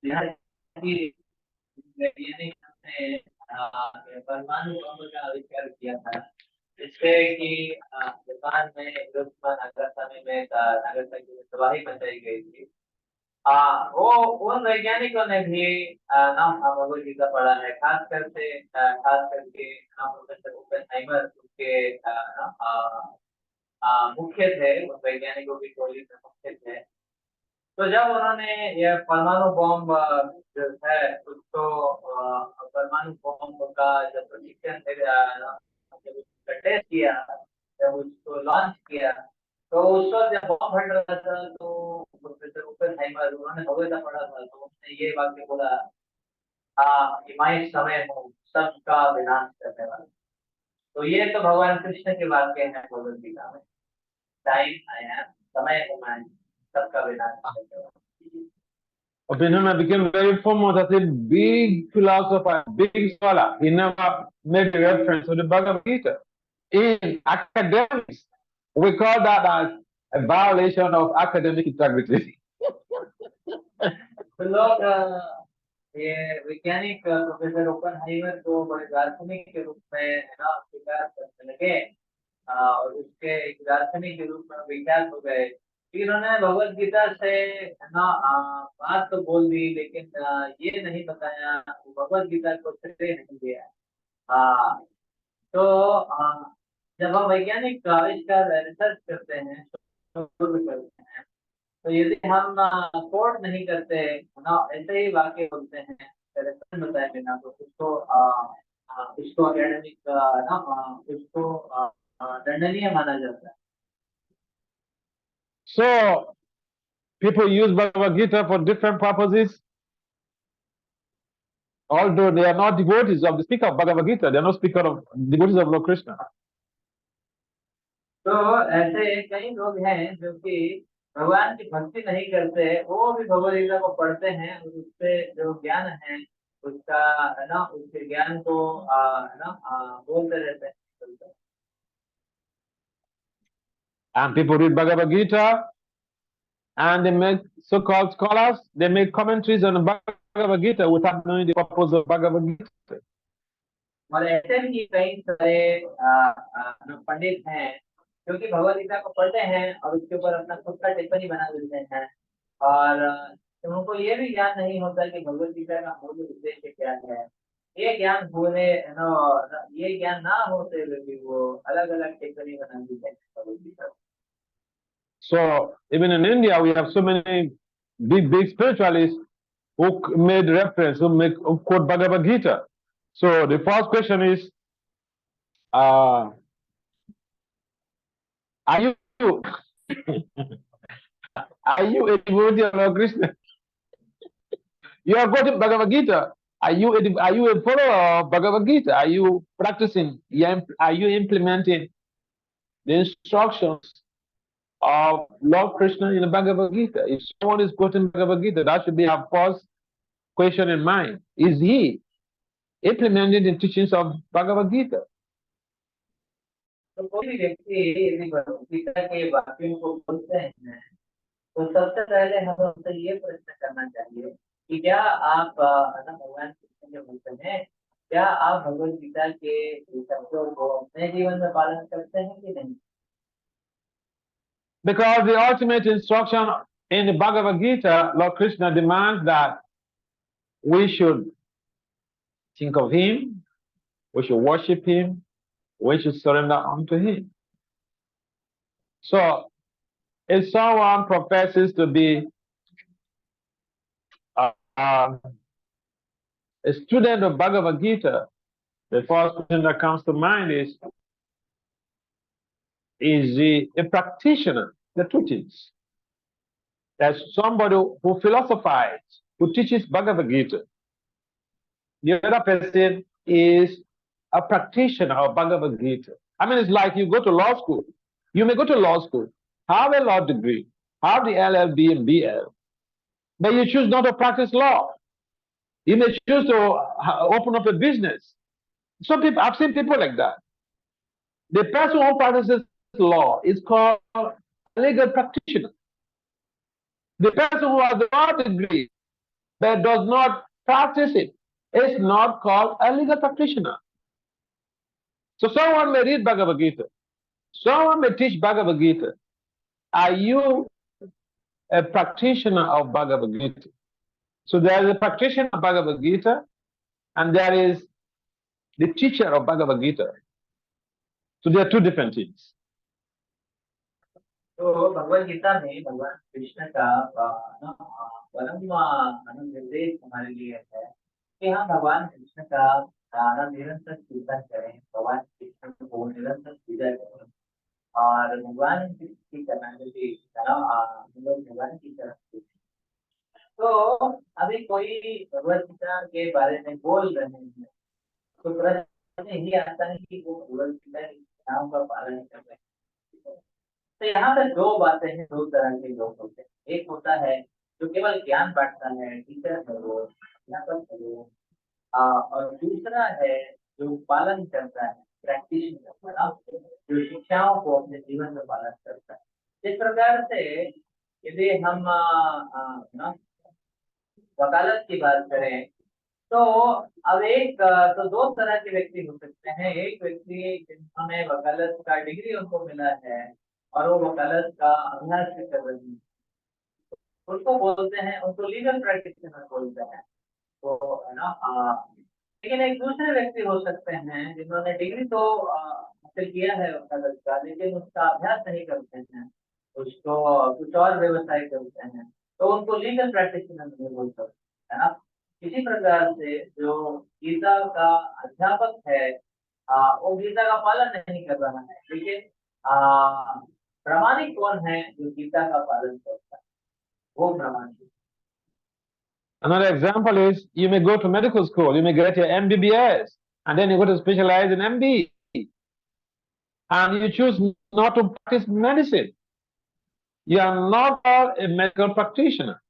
यहाँ की वैज्ञानिक ने परमाणु बम का आविष्कार किया था, जिससे कि जापान में हिरोशिमा नागासाकी में नागासाकी में तबाही मचाई गई थी। वो उन वैज्ञानिकों ने भी नाम भगवद गीता पढ़ा है, खास करके प्रोफेसर ओपेनहाइमर उनके मुख्य थे, उन वैज्ञानिकों की टोली में मुख्य थे। तो जब उन्होंने ये परमाणु बम जो है उसको परमाणु बम का जब प्रशिक्षण जब उसका टेस्ट किया, जब उसको लॉन्च किया, तो उस वक्त जब बम फट रहा था तो प्रोफेसर ओपेनहाइमर उन्होंने भगवद पढ़ा था, तो उन्होंने ये वाक्य बोला, कि मैं इस समय हूँ सबका विनाश करने वाला। तो ये तो भगवान कृष्ण के वाक्य हैं भगवद गीता में, टाइम आई एम, समय हूँ मैं सबका विनाश करने वाला। Oppenheimer became very famous as a big philosopher, big scholar. He never made a reference to the Bhagavad Gita. In academics, we call that as a violation of academic integrity. तो लोग ये वैज्ञानिक प्रोफेसर ओपेनहाइमर को बड़े दार्शनिक के रूप में है ना स्वीकार करने लगे, और उसके एक दार्शनिक के रूप में विख्यात हो गए। फिर उन्होंने भगवत गीता से है ना बात तो बोल दी, लेकिन ये नहीं बताया, भगवत गीता को श्रेय नहीं दिया। तो जब हम वैज्ञानिक आविष्कार रिसर्च करते हैं, शोध करते हैं, तो यदि हम कोट नहीं करते है ना, ऐसे ही वाक्य बोलते हैं रेफरेंस बताए बिना, तो उसको एकेडमिक ना उसको दंडनीय माना जाता है। So, people use Bhagavad Gita for different purposes. Although they are not devotees of the speaker of Bhagavad Gita, they are not devotees of Lord Krishna. तो ऐसे कई लोग हैं जो कि भगवान की भक्ति नहीं करते, वो भी भगवद गीता को पढ़ते हैं और उससे जो ज्ञान है उसका है ना उसके ज्ञान को है ना बोलते रहते हैं। And people read Bhagavad Gita and they make so-called scholars, they make commentaries on the Bhagavad Gita without knowing the purpose of Bhagavad Gita. और ऐसे भी कई सारे जो पंडित हैं जो कि भगवद गीता को पढ़ते हैं और उसके ऊपर अपना खुद का टिप्पणी बना देते हैं, और उनको ये भी ज्ञान नहीं होता कि भगवद गीता का मूल उद्देश्य क्या है। ये ज्ञान होने ये ज्ञान ना होते हुए भी वो अलग अलग टिप्पणी बना देते हैं भगवद गीता को। So even in India, we have so many big spiritualists who made reference, who quote Bhagavad Gita. So the first question is, are you are you a devotee of Lord Krishna? You are quoting Bhagavad Gita. Are you a follower of Bhagavad Gita? Are you practicing? Are you implementing the instructions of Lord Krishna in the Bhagavad Gita? If someone is quoting Bhagavad Gita, that should be our first question in mind. Is he implementing the teachings of Bhagavad Gita? तो कोई भी व्यक्ति यदि भगवद गीता के वाक्यों को बोलते हैं तो सबसे पहले हमें उनसे ये प्रश्न करना चाहिए कि क्या आप भगवान कृष्ण जो बोलते हैं, क्या आप भगवद गीता के शब्दों को अपने जीवन में पालन करते हैं कि नहीं। Because the ultimate instruction in the Bhagavad Gita, Lord Krishna demands that we should think of him, we should worship him, we should surrender unto him. So, if someone professes to be a student of Bhagavad Gita, the first question that comes to mind is he a practitioner? The truth is, there's somebody who philosophizes, who teaches Bhagavad Gita. The other person is a practitioner of Bhagavad Gita. I mean, it's like you go to law school. You may go to law school, have a law degree, have the LLB and BL, but you choose not to practice law. You may choose to open up a business. Some people, I've seen people like that. The person who practices law is called a legal practitioner. The person who has a law degree but does not practice it is not called a legal practitioner. So someone may read Bhagavad Gita, someone may teach Bhagavad Gita. Are you a practitioner of Bhagavad Gita? So there is a practitioner of Bhagavad Gita, and there is the teacher of Bhagavad Gita. So they are two different things. तो भगवत गीता में भगवान कृष्ण का परम निर्देश हमारे लिए है कि हम भगवान कृष्ण का निरंतर कीर्तन करें, भगवान कृष्ण को निरंतर पूजा करें और भगवान की शरणागति हम लोग भगवान की तरफ। तो अभी कोई भगवत गीता के बारे में बोल रहे हैं तो प्रश्न यही आता है कि वो भगवत गीता की शिक्षाओं का पालन कर रहे हैं। तो यहाँ पर दो बातें हैं, दो तरह के लोग होते हैं। एक होता है जो केवल ज्ञान बांटता है, टीचर है वो, अध्यापक है वो, और दूसरा है जो पालन करता है, प्रैक्टिशनर, जो शिक्षाओं को अपने जीवन में पालन करता है। इस प्रकार से यदि हम वकालत की बात करें तो अब तो दो तरह के व्यक्ति हो सकते हैं। एक व्यक्ति जिन्होंने वकालत का डिग्री उनको मिला है और वो वकालत का अभ्यास भी कर रहे हैं, उनको बोलते हैं, उनको लीगल प्रैक्टिशनर बोलते हैं। तो है ना, लेकिन एक दूसरे व्यक्ति हो सकते हैं जिन्होंने डिग्री तो हासिल किया है वकालत का, लेकिन उसका अभ्यास नहीं करते हैं, उसको कुछ और व्यवसाय करते हैं, तो उनको लीगल प्रैक्टिशनर नहीं बोल सकते, है ना। इसी प्रकार से जो गीता का अध्यापक है वो गीता का पालन नहीं कर रहा है, लेकिन प्रामाणिक कौन है जो गीता का पालन करता है, वो प्रामाणिक। Another example is you may go to medical school, you may get your MBBS, and then you go to specialize in MD, and you choose not to practice medicine. You are not a medical practitioner.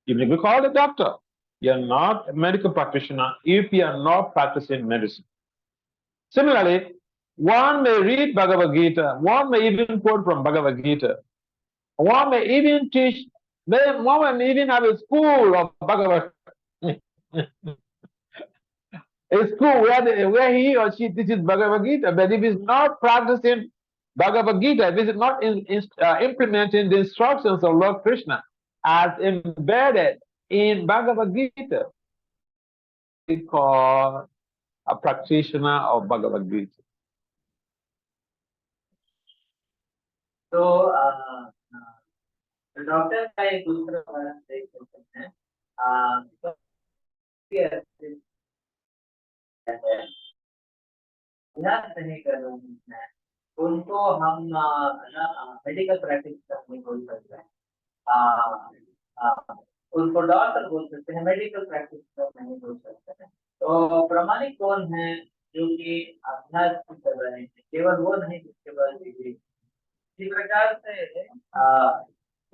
You may be called a doctor. You are not a medical practitioner if you are not practicing medicine. Similarly, one may read Bhagavad Gita, one may even quote from Bhagavad Gita, one may even teach, one may even have a school of Bhagavad a school where he or she teaches Bhagavad Gita, but if he's not practicing Bhagavad Gita, if he's not implementing the instructions of Lord Krishna as embedded in Bhagavad Gita, we call a practitioner of Bhagavad Gita. तो doctor का एक दूसरा उदाहरण देख सकते हैं। अभ्यास नहीं कर रहे हैं उनको हम मेडिकल प्रैक्टिस नहीं बोल सकते हैं, उनको डॉक्टर बोल सकते हैं, मेडिकल प्रैक्टिस नहीं बोल सकते हैं। तो प्रामाणिक कौन है जो कि अभ्यास कर रहे हैं, केवल वो नहीं जिसके पास डिग्री। इसी प्रकार से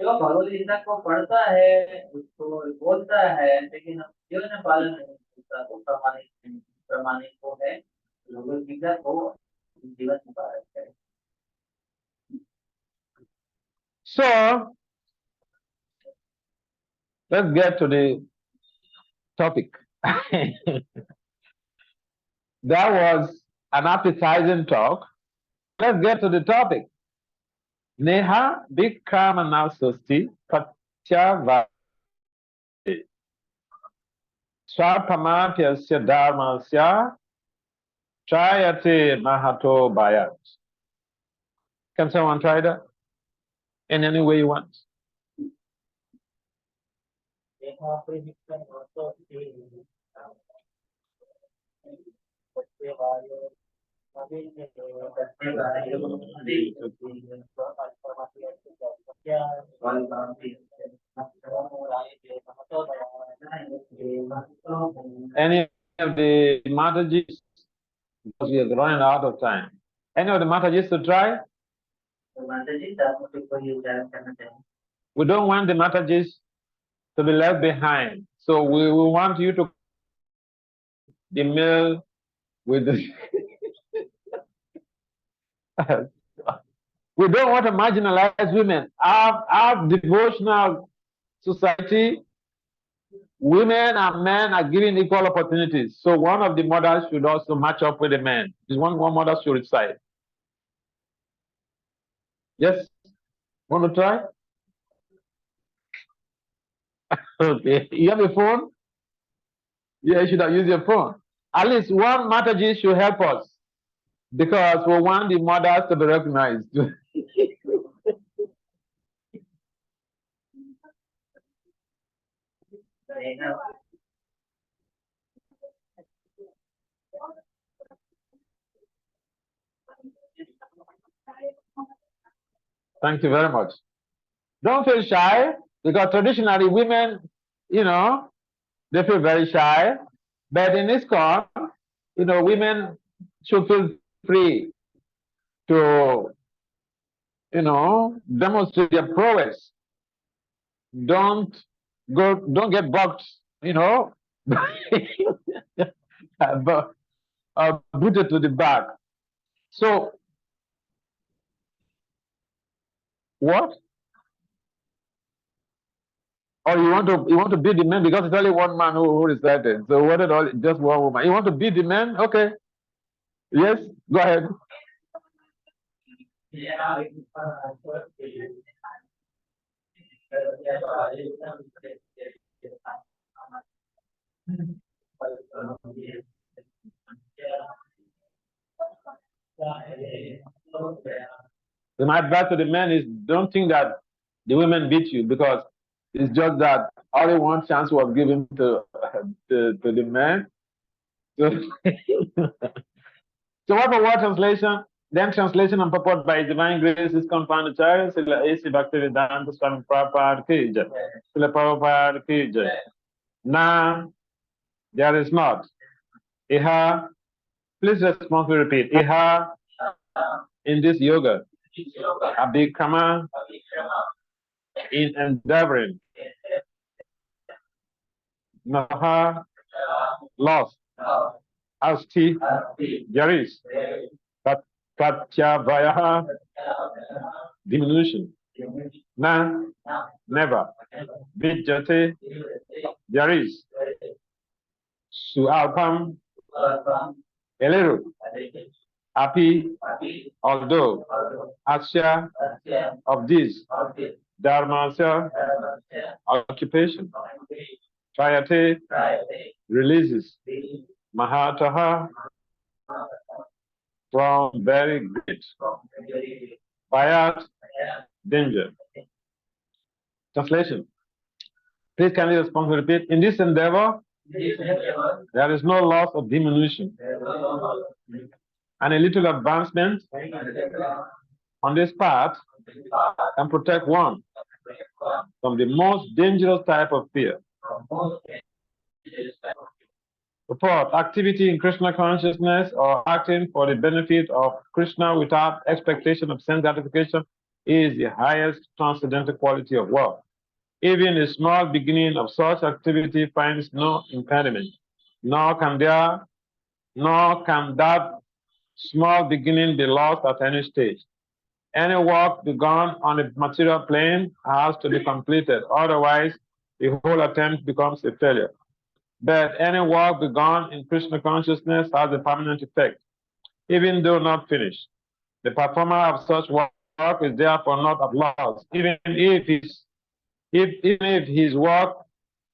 जो भगवद गीता को पढ़ता है, उसको बोलता है, लेकिन जीवन में पालन नहीं करता, वो प्रामाणिक नहीं। प्रामाणिक वो है भगवद गीता को जीवन में पालन करे। So let's get to the topic. That was an appetizing talk. Let's get to the topic. Neha Bikramana Susti Patyava Swapamatyasya Dharmasya Chayate Mahato Bhayat. Can someone try that? In any way you want. Any of the Matajis, because we are running out of time. Any of the Matajis to try? We don't want the Matajis to be left behind. So we want you to the meal with the we don't want to marginalize women. Our devotional society women and men are given equal opportunities. So one of the mothers should also match up with the man. This one mother should recite. Yes? Want to try? Okay. You have a phone? Yeah, you should have used your phone. At least one Mataji should help us because we want the mothers to be recognized. Thank you very much. Don't feel shy because traditionally women, they feel very shy. But in this con, women should feel free to, demonstrate their prowess. Don't get bucked, booted to the back. So what? Or you want to beat the man because it's only one man who recited. So what all just one woman? You want to beat the man? Okay. Yes, go ahead. So my advice to the men is don't think that the women beat you because it's just that only one chance was given to the man. So, so what for word translation? Then translation and purport by divine grace is confounded child. Sila AC Bhakti Vedanta Swami Prabhupada ki jai. Sila Prabhupada ki jai. Now, there is not. Iha, please responsibly repeat. Iha, in this yoga, Abhikama, in endeavoring, Naha, lost, Asti, there is, Pratyavayaha, diminution, Na, never, Vijjate, there is, Sualpam, a little, Api, although, Asya, of this, Dharmasya, occupation, Trayate, releases, Mahataha, from very great, Payat, danger. Translation. Please kindly respond to repeat. In this endeavor, there is no loss of diminution and a little advancement on this path can protect one from the most dangerous type of fear. Report, activity in Krishna consciousness or acting for the benefit of Krishna without expectation of sense gratification is the highest transcendental quality of work. Even a small beginning of such activity finds no impediment, nor can that small beginning be lost at any stage. Any work begun on the material plane has to be completed, otherwise the whole attempt becomes a failure. But any work begun in Krishna consciousness has a permanent effect, even though not finished. The performer of such work is therefore not at loss, even if his work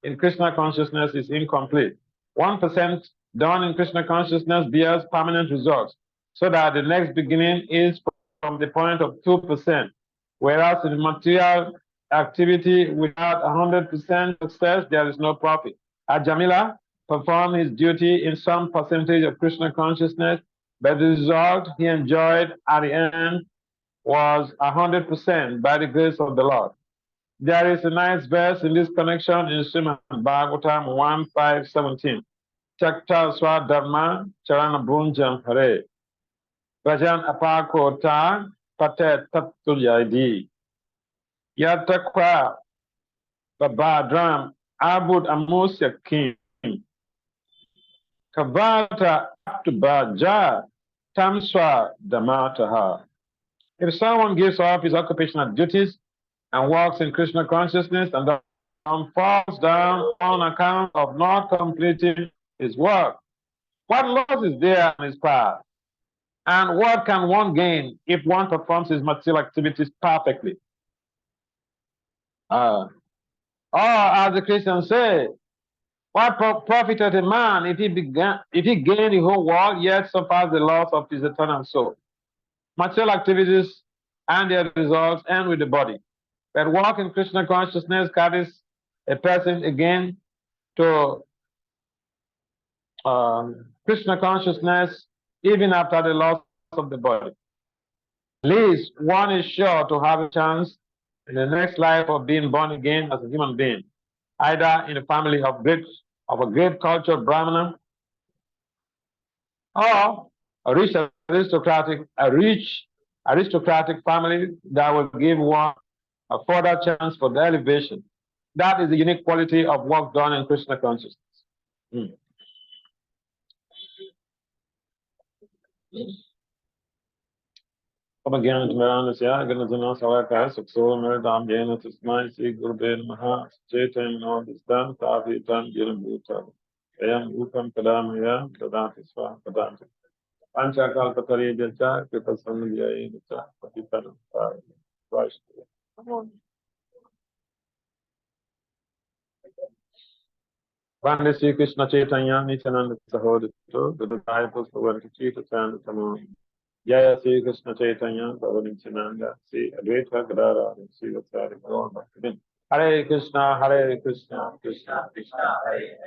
in Krishna consciousness is incomplete. 1% done in Krishna consciousness bears permanent results, so that the next beginning is from the point of 2%, whereas in material activity without 100% success, there is no profit. Ajamila performed his duty in some percentage of Krishna consciousness, but the result he enjoyed at the end was 100% by the grace of the Lord. There is a nice verse in this connection in Srimad Bhagavatam 1:5-17. Chakta Swadharma Charana Bunjam Hare. Vajan Apakota Pate Tatuyadi. Yatakwa Babadram Abud Amusya King. Kavata Aktubaja Tamswa Damataha. If someone gives up his occupational duties and walks in Krishna consciousness and falls down on account of not completing his work. What loss is there on his part? And what can one gain if one performs his material activities perfectly? Or, as the Christians say, what profited a man if he gained the whole world yet suffers the loss of his eternal soul? Material activities and their results end with the body. But walk in Krishna consciousness carries a person again to Krishna consciousness even after the loss of the body. At least one is sure to have a chance in the next life of being born again as a human being, either in a family of a great cultured Brahmana, or a rich aristocratic family that will give one a further chance for the elevation. That is the unique quality of work done in Krishna consciousness. Mm. Vande Sri Krishna Chaitanya Nityananda Sahodito, the disciples who went to Chita Chanda Tamon. Jaya Sri Krishna Chaitanya, Prabhu Nityananda, Sri Advaita Gadara, and Sri Vatsari Gaur Bhakti. Hare Krishna, Hare Krishna, Krishna Krishna, Hare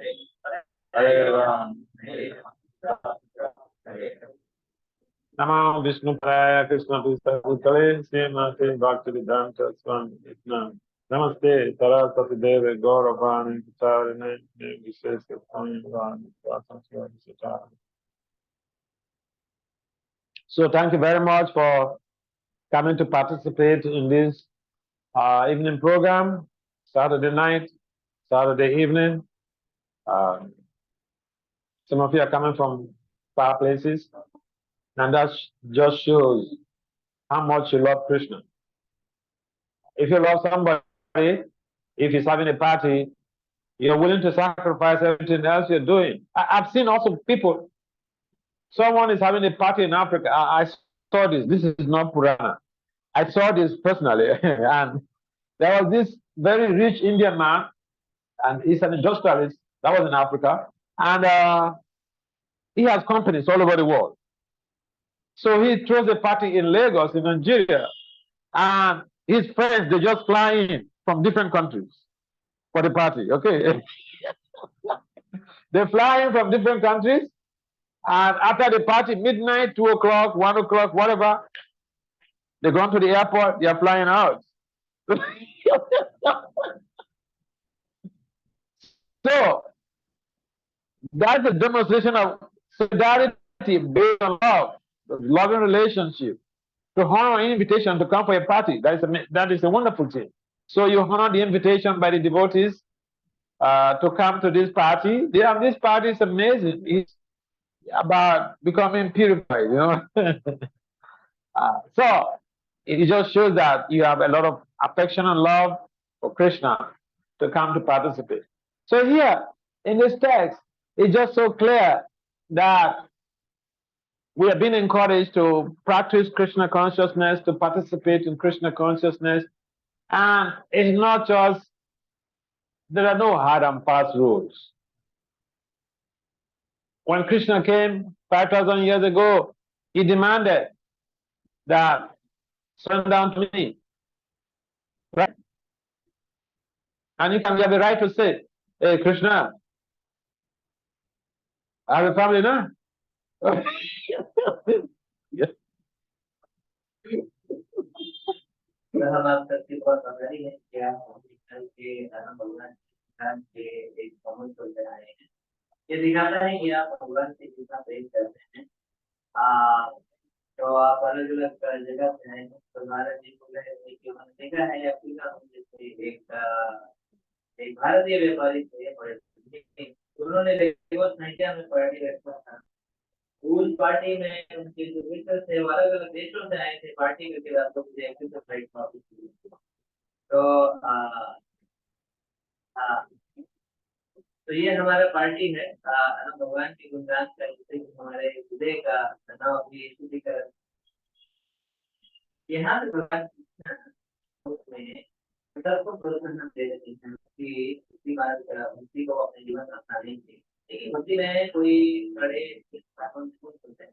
Hare, Hare Ram, Hare Ram. Namo Vishnu Praya Krishna Krishna Bhutale, Srimati Bhakti Vedanta Swami Nityananda. Namaste, Saraswati Deve, Gauravani, Vitarine, Vishesha, Swami, So thank you very much for coming to participate in this evening program, Saturday night, Saturday evening. Some of you are coming from far places, and that just shows how much you love Krishna. If you love somebody, if he's having a party, you're willing to sacrifice everything else you're doing. I've seen also people, someone is having a party in Africa. I saw this. This is not Purana. I saw this personally. And there was this very rich Indian man, and he's an industrialist. That was in Africa. And he has companies all over the world. So he throws a party in Lagos, in Nigeria. And his friends, they just fly in from different countries for the party, okay? They fly in from different countries, and after the party, midnight, 2 o'clock, 1 o'clock, whatever, they go to the airport, they are flying out. So, that's a demonstration of solidarity based on love, loving relationship. To honor an invitation to come for a party, that is a wonderful thing. So you honor the invitation by the devotees to come to this party. This party is amazing. It's about becoming purified, you know. So it just shows that you have a lot of affection and love for Krishna to come to participate. So here in this text, it's just so clear that we have been encouraged to practice Krishna consciousness, to participate in Krishna consciousness. And it's not just, there are no hard and fast rules. When Krishna came 5,000 years ago, he demanded that surrender down to me. Right? And you have the right to say, hey, Krishna, I have a family now. Yes. हम आप सबके पास आभारी हैं कि आप के धर्म भगवान के एक समूह को बनाए हैं। ये दिखाता है कि आप भगवान से कितना प्रेम करते हैं। तो आप अलग अलग जगह पे हैं। तो महाराज जी को मैंने देखा है अफ्रीका में जैसे एक भारतीय व्यापारी थे बड़े, उन्होंने लेगोस नाइजीरिया में पार्टी रखा था। उस पार्टी में उनके जो मित्र थे वो अलग अलग देशों से आए थे पार्टी के लिए, आपको फ्लाइट में ऑफिस। तो हाँ, तो ये हमारा पार्टी है भगवान की गुणगान करते हुए हमारे हृदय का नाम भी शुद्धिकरण। यहाँ पे भगवान में सबको प्रोत्साहन दे देते हैं कि उसी बात उसी को अपने जीवन में अपनाने के लिए। लेकिन भक्ति में कोई बड़े होते हैं।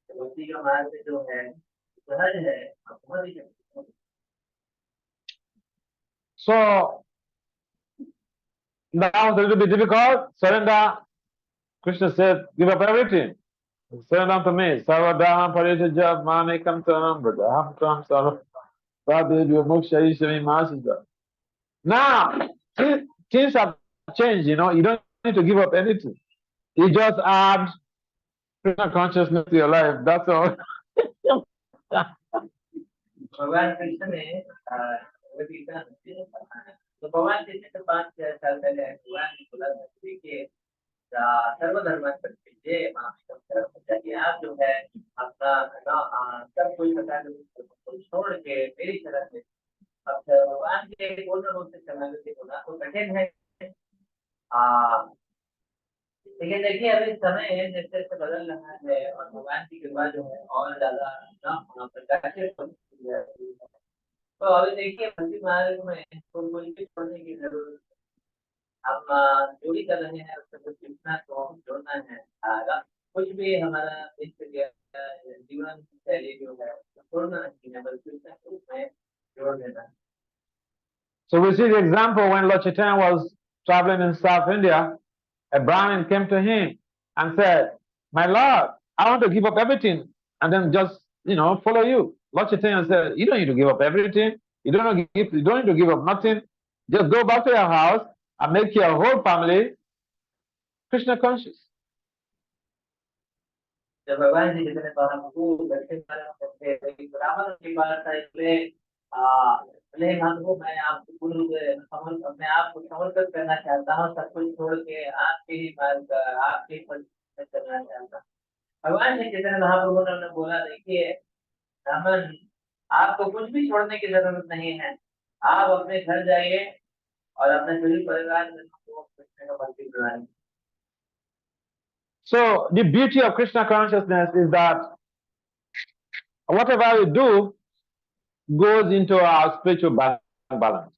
भक्ति का मार्ग जो है सहज है, बहुत ही So now it's a little bit difficult. Surrender. Krishna said, give up everything. Surrender to me. Sarvadam parijajab manekam taram brajaham tam sarva. Sadhya moksha ishami masida. Now, things have changed, you know. You don't need to give up anything. You just add Krishna consciousness to your life. That's all. भगवान कृष्ण ने गीता में बताया। तो भगवान कृष्ण के 5-6 साल पहले भगवान ने बोला था कि देखिए सर्वधर्म परित्यज्य मामेकं शरणं व्रज। आप जो है अपना सब कुछ हटा के छोड़ के मेरी शरण में। अब भगवान के पूर्ण रूप से शरणागति होना तो कठिन है। लेकिन देखिए अभी समय जैसे जैसे बदल रहा है और भगवान की कृपा जो है और ज्यादा प्रकाशित होती है। तो अभी देखिए भक्ति मार्ग में तो कोई भी छोड़ने की जरूरत। हम जो भी कर रहे हैं उसमें कुछ सीखना तो जोड़ना है। कुछ भी हमारा दिनचर्या जीवन शैली जो है छोड़ना नहीं है, बल्कि उसमें जोड़ देना है। So we see the example when Lord Chaitanya was traveling in South India, a Brahmin came to him and said, "My Lord, I want to give up everything and then just, follow you." Lord Chaitanya said, "You don't need to give up everything. You don't need to give up nothing. Just go back to your house and make your whole family Krishna conscious." जब भगवान जी जितने महाप्रभु दक्षिण भारत में थे ब्राह्मण की बात है इसलिए भले महाप्रभु मैं आपको पूर्ण मैं आपको समर्पित करना चाहता हूँ, सब कुछ छोड़ के आपके ही मार्ग आपके ही पद में चलना चाहता हूँ। भगवान जी जितने महाप्रभु ने उन्हें बोला देखिए ब्राह्मण आपको कुछ भी छोड़ने की जरूरत नहीं है। आप अपने घर जाइए और अपने सभी परिवार में कृष्ण का भक्ति कराएं। So the beauty of Krishna consciousness is that whatever we do goes into our spiritual balance.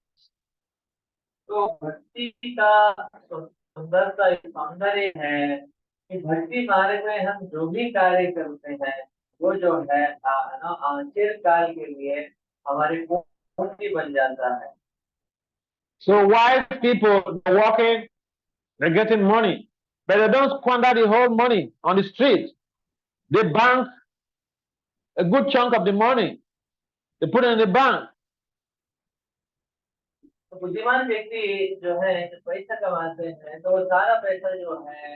तो भक्ति का सुंदरता सौंदर्य है कि भक्ति मार्ग में हम जो भी कार्य करते हैं वो जो है चिरकाल के लिए हमारी पूंजी बन जाता है। So wise people are working, they're getting money, but they don't squander the whole money on the street. They bank a good chunk of the money. They put it in the bank. तो बुद्धिमान व्यक्ति जो है जो पैसा कमाते हैं तो वो सारा पैसा जो है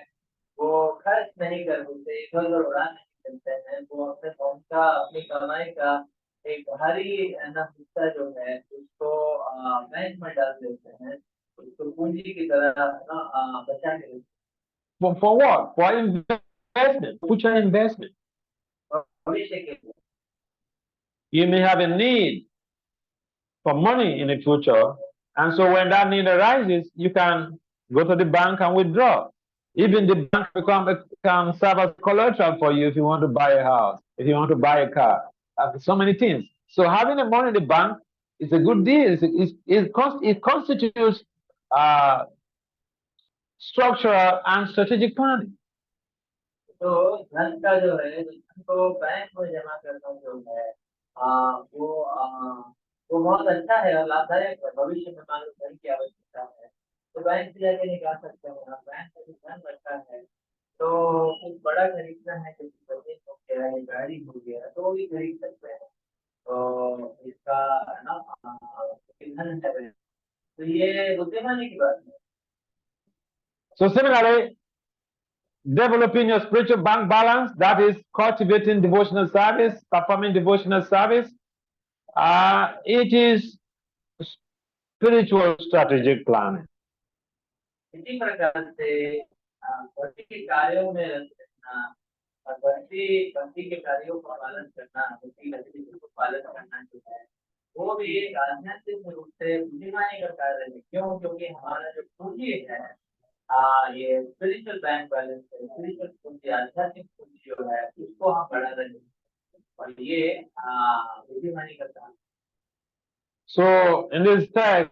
वो खर्च नहीं करते, इधर उधर उड़ा नहीं देते हैं। वो अपने धन का अपनी कमाई का एक भारी हिस्सा जो है उसको बैंक में डाल देते हैं, उसको पूंजी की तरह बचा के रखते For what? For investment. Put your investment. हैं भविष्य के लिए। You may have a need for money in the future, and so when that need arises, you can go to the bank and withdraw. Even the bank can serve as collateral for you if you want to buy a house, if you want to buy a car, so many things. So having the money in the bank is a good deal. It constitutes structural and strategic planning. तो धन का जो है धन को bank में जमा करना जो है वो बहुत अच्छा है और लाभदायक है। भविष्य में मान लो धन की आवश्यकता है तो बैंक से जाके निकाल सकते हो। बैंक में धन रखा है तो कुछ बड़ा खरीदना है, कुछ जमीन हो गया या गाड़ी हो गया तो वो भी खरीद सकते हैं। तो इसका धन है तो ये बुद्धिमानी की बात है। So similarly, developing your spiritual bank balance, that is cultivating devotional service, performing devotional service, it is spiritual strategic planning. इसी प्रकार से भक्ति के कार्यों में रहना और भक्ति भक्ति के कार्यों का पालन करना, भक्ति गतिविधियों को पालन करना जो है वो भी एक आध्यात्मिक रूप से बुद्धिमानी का कार्य है। क्यों? क्योंकि हमारा जो पूंजी है, ये स्पिरिचुअल बैंक बैलेंस है, स्पिरिचुअल पूंजी, आध्यात्मिक पूंजी जो है उसको हम बढ़ा रहे हैं, और ये बुद्धिमानी का काम। So in this text,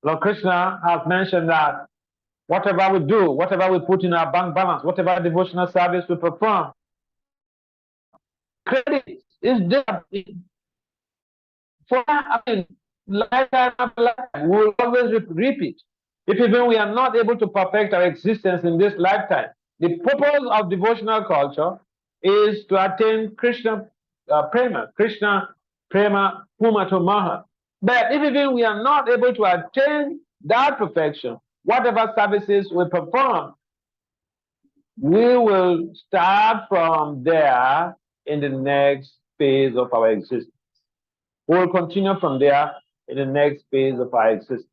Lord Krishna has mentioned that whatever we do, whatever we put in our bank balance, whatever devotional service we perform, credit is there for, I mean, lifetime after lifetime. We will always reap it. If even we are not able to perfect our existence in this lifetime, the purpose of devotional culture is to attain Krishna prema, Krishna prema pumato maha. But if even we are not able to attain that perfection, whatever services we perform, we will start from there in the next phase of our existence. We will continue from there in the next phase of our existence.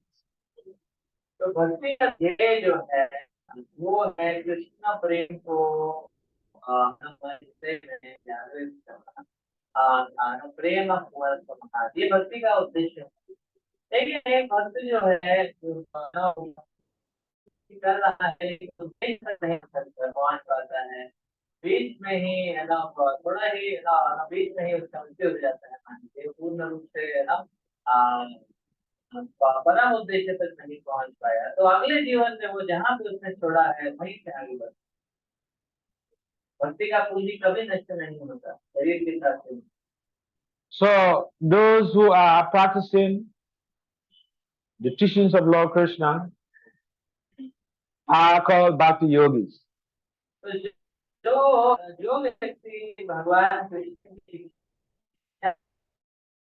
तो भक्ति का ध्येय जो है वो है कृष्ण प्रेम को जागृत करना, प्रेम ये भक्ति का उद्देश्य है। लेकिन एक भक्त जो है कर रहा है तो देश में नहीं पहुंच पाता है, बीच में ही है ना, थोड़ा ही बीच में ही उसका मृत्यु हो जाता है, मान लीजिए पूर्ण रूप से है ना परम उद्देश्य तक नहीं पहुंच पाया, तो अगले जीवन में वो जहाँ पे उसने छोड़ा है वहीं से आगे बढ़। भक्ति का पूंजी कभी नष्ट नहीं होता शरीर के साथ। So those who are practicing the teachings of Lord Krishna are called Bhakti yogis. तो जो जो व्यक्ति भगवान कृष्ण की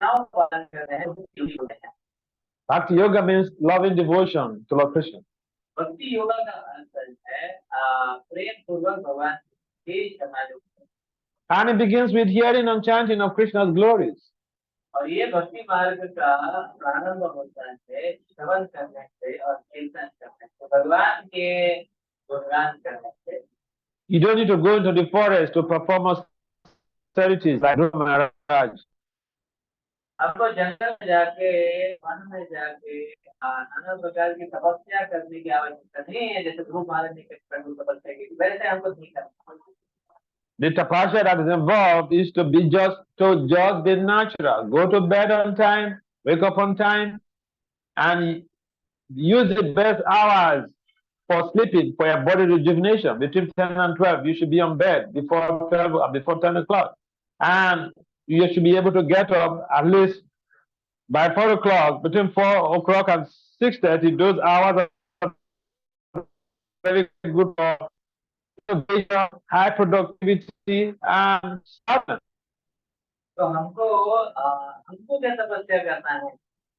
पालन कर रहे हैं, Bhakti yoga means loving devotion to Lord Krishna. भक्ति योगा का अर्थ है प्रेम पूर्वक भगवान के समाज। And it begins with hearing and chanting of Krishna's glories. और ये भक्ति मार्ग का प्रारंभ होता है श्रवण करने से और कीर्तन करने से, भगवान के गुणगान करने से। You don't need to go into the forest to perform austerities like Maharaj. आपको जंगल में जाके, वन में जाके नाना प्रकार की तपस्या करने की आवश्यकता नहीं है, जैसे ध्रुव महाराज ने तपस्या की, वैसे हमको नहीं करना। The tapasya that is involved is to just be natural. Go to bed on time, wake up on time, and use the best hours for sleeping, for your body rejuvenation. Between 10 and 12, you should be on bed before 12, before 10 o'clock. And you should be able to get up at least by 4 o'clock, between 4 o'clock and 6:30. Those hours are very good for high productivity and sadhana. तो हमको क्या तपस्या करना है?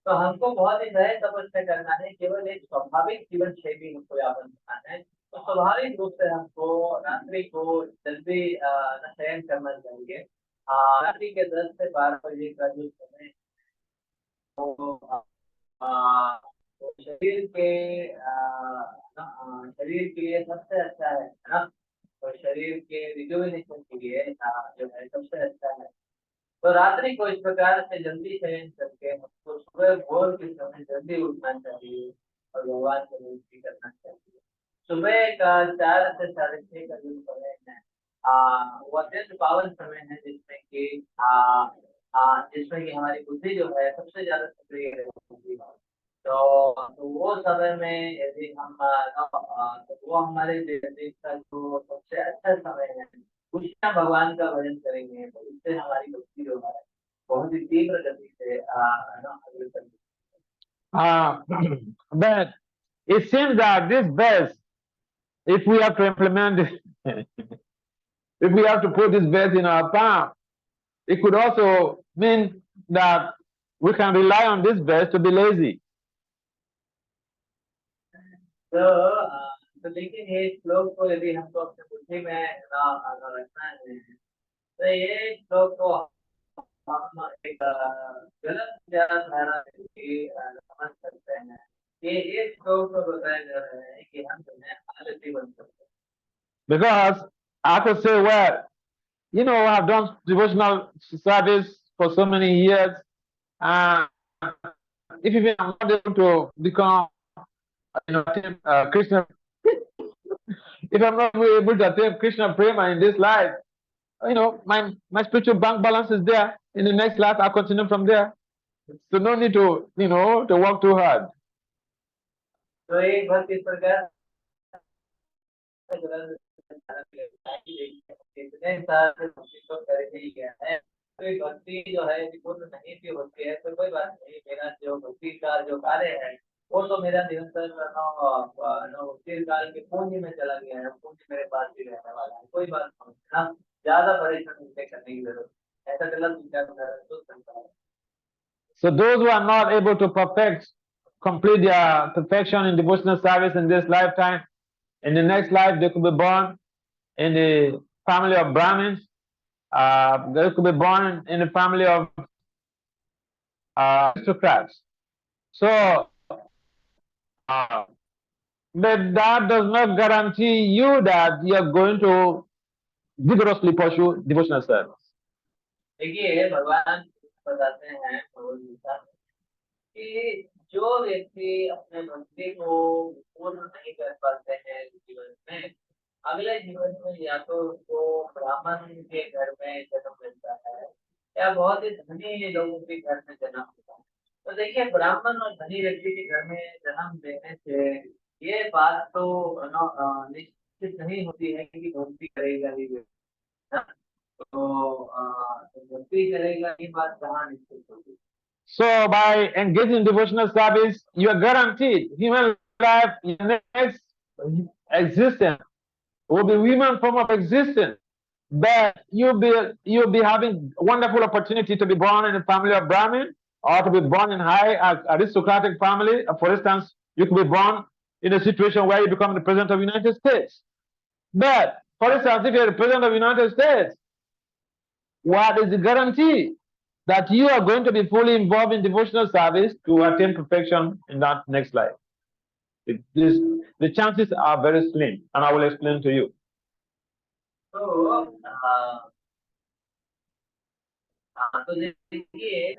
तो हमको बहुत ही सहज तपस्या करना है, केवल एक स्वाभाविक जीवन शैली हमको यापन करना है। तो स्वाभाविक रूप से हमको रात्रि को जल्दी शयन करना चाहिए। रात्रि के 10 से 12 बजे का जो समय शरीर के लिए सबसे अच्छा है ना, तो शरीर के रिजुविनेशन के लिए जो है सबसे अच्छा है। तो रात्रि को इस प्रकार से जल्दी शयन करके हमको सुबह भोर के समय जल्दी उठना चाहिए और भगवान को नमस्कार करना चाहिए। सुबह का 4 से 6:30 का जो समय है वो अत्यंत पावन समय है, जिसमें कि हमारी बुद्धि जो है सबसे ज्यादा सक्रिय रहती है। तो वो समय में यदि हम तो वो हमारे दिन का जो सबसे अच्छा समय है, उसमें भगवान का भजन करेंगे तो उससे हमारी भक्ति जो है बहुत ही तीव्र गति से अग्रसर। But it seems that this verse, if we have to implement it, if we have to put this verse in our palm, it could also mean that we can rely on this verse to be lazy. तो लेकिन ये श्लोक को यदि हमको अपने बुद्धि में रखना है, तो ये श्लोक को हम एक गलत विचारधारा से समझ सकते हैं कि ये श्लोक को बताया जा रहा है कि हम जो है आलसी बन सकते हैं। Because I could say, well, I've done devotional service for so many years. And if even I'm not able to become, Krishna, if I'm not able to attain Krishna Prema in this life, my spiritual bank balance is there. In the next life, I'll continue from there. So no need to, to work too hard. तो एक भक्त इस प्रकार इतने सारे भक्ति तो करके ही गया है, कोई भक्ति जो है पूर्ण नहीं थी होती है तो कोई बात नहीं, मेरा जो भक्ति का जो कार्य है वो तो मेरा निरंतर काल के पुण्य में चला गया है, पुण्य मेरे पास ही रहने वाला है, कोई बात नहीं ना, ज्यादा परेशान मुझे करने की जरूरत, ऐसा गलत विचार सोच सकता है। So those who are not able to complete their perfection in devotional service in this lifetime, in the next life they could be born in the family of Brahmins, they could be born in the family of aristocrats. So, but that does not guarantee you that you are going to vigorously pursue devotional service. देखिए भगवान बताते हैं कि जो व्यक्ति अपने भक्ति को पूर्ण नहीं कर पाते हैं जीवन में, अगले जीवन में या तो उसको ब्राह्मण के घर में जन्म मिलता है या बहुत ही धनी लोगों के घर में जन्म मिलता है। तो देखिए ब्राह्मण और धनी व्यक्ति के घर में जन्म देने से ये बात तो निश्चित नहीं होती है कि भक्ति करेगा ही व्यक्ति, तो भक्ति करेगा ये बात कहाँ निश्चित होगी। So by engaging in devotional service, you are guaranteed human life in the next existence will be human form of existence. But you'll be having wonderful opportunity to be born in a family of Brahmin or to be born in high aristocratic family. For instance, you could be born in a situation where you become the president of the United States. But for instance, if you're the president of the United States, what is the guarantee that you are going to be fully involved in devotional service to attain perfection in that next life? The chances are very slim, and I will explain to you. तो देखिए एक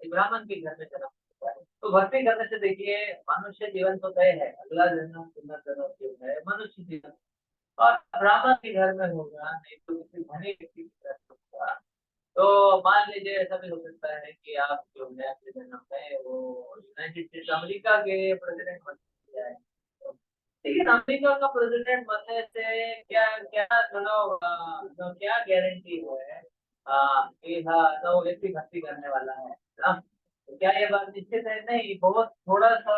ब्राह्मण के घर में जन्म होता है, तो भक्ति करने से देखिए मनुष्य जीवन तो तय है, अगला जन्म पुनः जन्म जो है मनुष्य जीवन, और ब्राह्मण के घर में होगा, नहीं तो किसी धनी व्यक्ति के घर में होगा। तो मान लीजिए ऐसा भी हो सकता है कि आप जो है आपके जन्म में वो यूनाइटेड स्टेट्स अमेरिका के प्रेसिडेंट बन जाए, लेकिन अमेरिका का प्रेसिडेंट बनने से क्या क्या क्या गारंटी है कि वो व्यक्ति भक्ति करने वाला है ना? तो क्या ये बात निश्चित है? नहीं, बहुत थोड़ा सा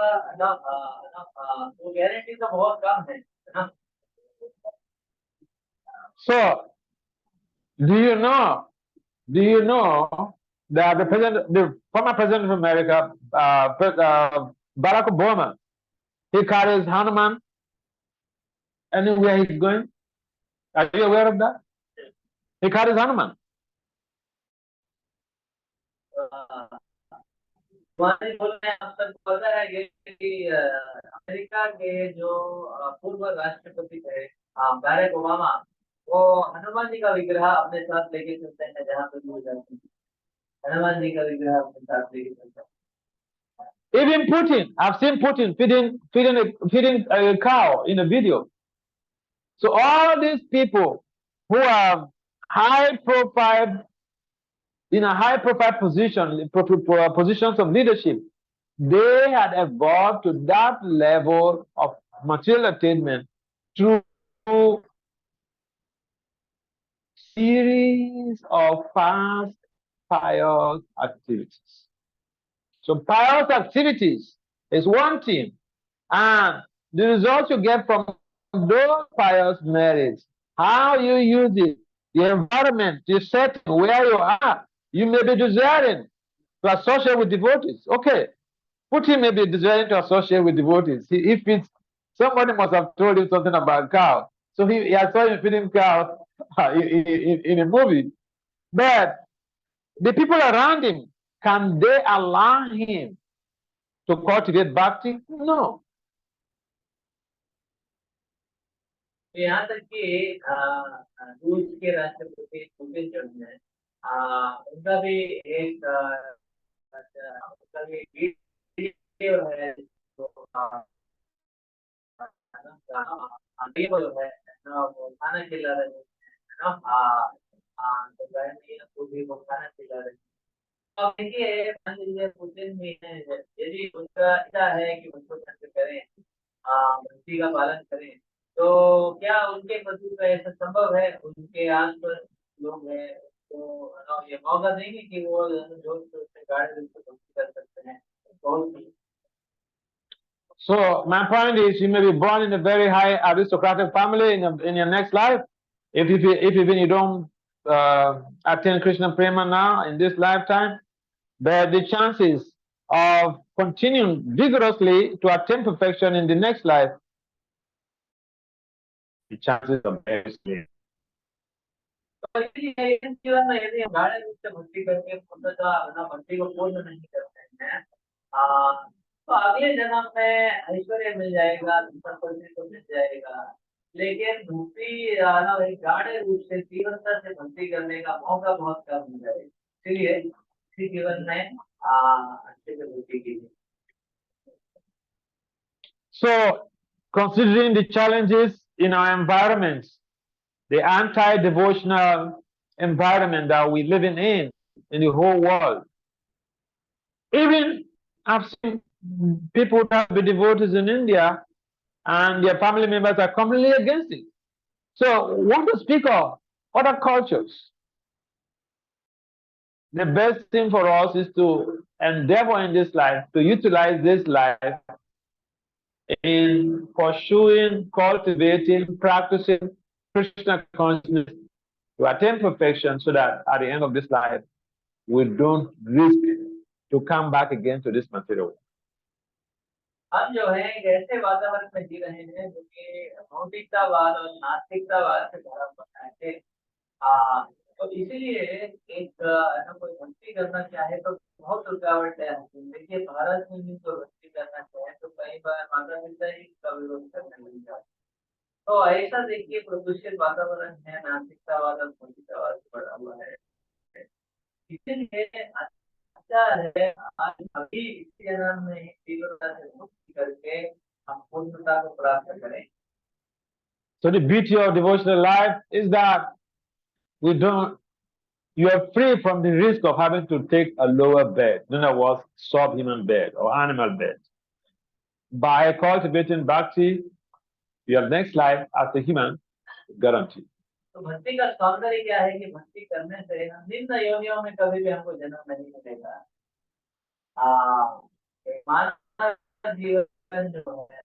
वो गारंटी तो बहुत कम है ना। So, do you know that the former president of America, Barack Obama, he carries Hanuman anywhere he's going? Are you aware of that? He carries Hanuman. America के जो पूर्व राष्ट्रपति थे बैरक ओबामा, वो हनुमान जी का विग्रह अपने साथ लेके चलते हैं जहाँ पे भी जाते हैं, हनुमान जी का विग्रह अपने साथ लेके चलते हैं। Even Putin, I've seen Putin feeding a cow in a video. So all these people who have high profile, in a high profile position, positions of leadership, they had evolved to that level of material attainment through series of fast, pious activities. So pious activities is one thing, and the results you get from those pious merits, how you use it, the environment, the setting, where you are, you may be desiring to associate with devotees. Okay, Putin may be desiring to associate with devotees. If it's somebody must have told him something about cow, so he saw him feeding cows in a movie. But the people around him, can they allow him to cultivate bhakti? No. यहाँ तक कि रूस के राष्ट्रपति Putin जो है, उनका भी एक उनका भी वीडियो है जो जो है ना, वो खाना खिला रहे हैं, है ना। तो बहन नहीं है, वो भी वो खाना खिला रहे हैं। तो अब देखिए, मान लीजिए पुतिन भी है, यदि उनका इच्छा है कि उनको दंड करें, भक्ति का पालन करें, तो क्या उनके प्रति का ऐसा संभव है? उनके आसपास लोग हैं, तो ये मौका देंगे कि वो जो गाड़ी रूप से भक्ति कर सकते हैं? बहुत ही। So my point is, you may be born in a very high aristocratic family in your next life. If even you don't attend Krishna Prema now in this lifetime, but the chances of continuing vigorously to attain perfection in the next life, the chances are very slim. तो इसलिए इस जीवन में यदि हम गाढ़े रूप से भक्ति करके पूर्णतः भक्ति को पूर्ण नहीं करते हैं, तो अगले जन्म में ऐश्वर्य मिल जाएगा, संपत्ति तो मिल जाएगा, लेकिन भक्ति एक गाढ़े रूप से तीव्रता से भक्ति करने का मौका बहुत कम मिल जाएगा। इसलिए इसी जीवन में अच्छे से भक्ति कीजिए। So, considering the challenges in our environments, the anti-devotional environment that we live in the whole world, even I've seen people that be devotees in India and their family members are completely against it. So, what to speak of other cultures? The best thing for us is to endeavor in this life, to utilize this life in pursuing, cultivating, practicing Krishna consciousness to attain perfection so that at the end of this life, we don't risk to come back again to this material. हम जो है एक ऐसे वातावरण में जी रहे हैं जो कि भौतिकतावाद और नास्तिकतावाद से भरा पड़ा है। तो इसीलिए एक कोई भक्ति करना चाहे तो बहुत रुकावट है। देखिए, भारत में भी तो भक्ति करना चाहे तो कई बार माता पिता ही इसका विरोध करने लग जाते। तो ऐसा देखिए, प्रदूषित वातावरण है, नास्तिकतावाद और भौतिकतावाद से भरा हुआ है। इसीलिए अच्छा है आज अभी इसी जन्म में तीव्रता से मुक्ति करके हम पूर्णता को प्राप्त करें। So the beauty of devotional life is that you are free from the risk of having to take a lower bed, in other words, subhuman bed or animal bed. By cultivating bhakti, your next life as a human is guaranteed. तो भक्ति का सौंदर्य क्या है कि भक्ति करने से निम्न योनियों में कभी भी हमको जन्म नहीं मिलेगा। मानव जीवन जो है,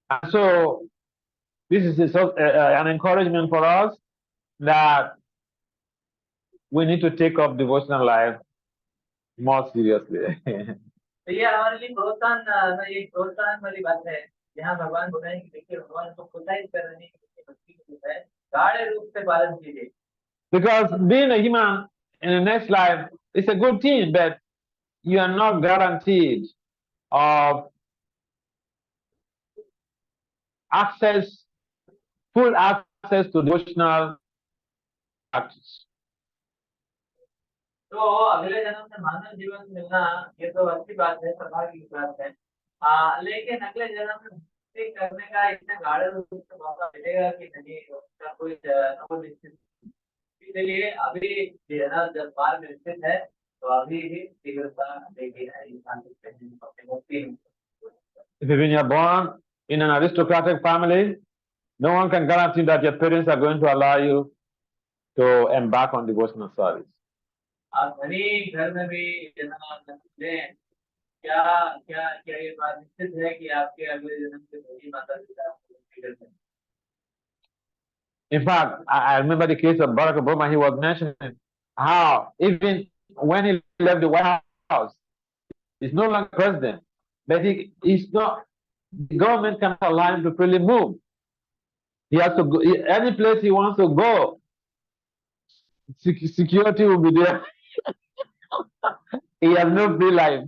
and so this is an encouragement for us that we need to take up devotional life more seriously. तो ये हमारे लिए प्रोत्साहन, ये प्रोत्साहन वाली बात है। यहाँ भगवान बोल रहे हैं कि देखिए, भगवान को प्रोत्साहित कर रहे हैं कि भक्ति जो है गाढ़े रूप से पालन कीजिए। Because being a human in the next life is a good thing, but you are not guaranteed of full access to devotional practice. तो अगले जन्म में मानव जीवन मिलना ये तो अच्छी बात है, सौभाग्य की बात है। लेकिन अगले जन्म में भक्ति करने का इतना गाढ़े रूप से मौका मिलेगा कि नहीं, उसका कोई निश्चित। इसलिए अभी जब पार में स्थित है तो अभी ही तीव्रता देखी है इंसान मुक्ति। If you are born in an aristocratic family, no one can guarantee that your parents are going to allow you to embark on devotional service. आप धनी घर में भी जन्म लें, क्या क्या क्या ये बात निश्चित है कि आपके अगले जन्म के धनी माता पिता आपको मुक्ति करते हैं? In fact, I remember the case of Barack Obama. He was mentioning how even when he left the White House, he's no longer president, but he's not. The government cannot allow him to freely move. He has to go any place he wants to go. Security will be there. He has no free life.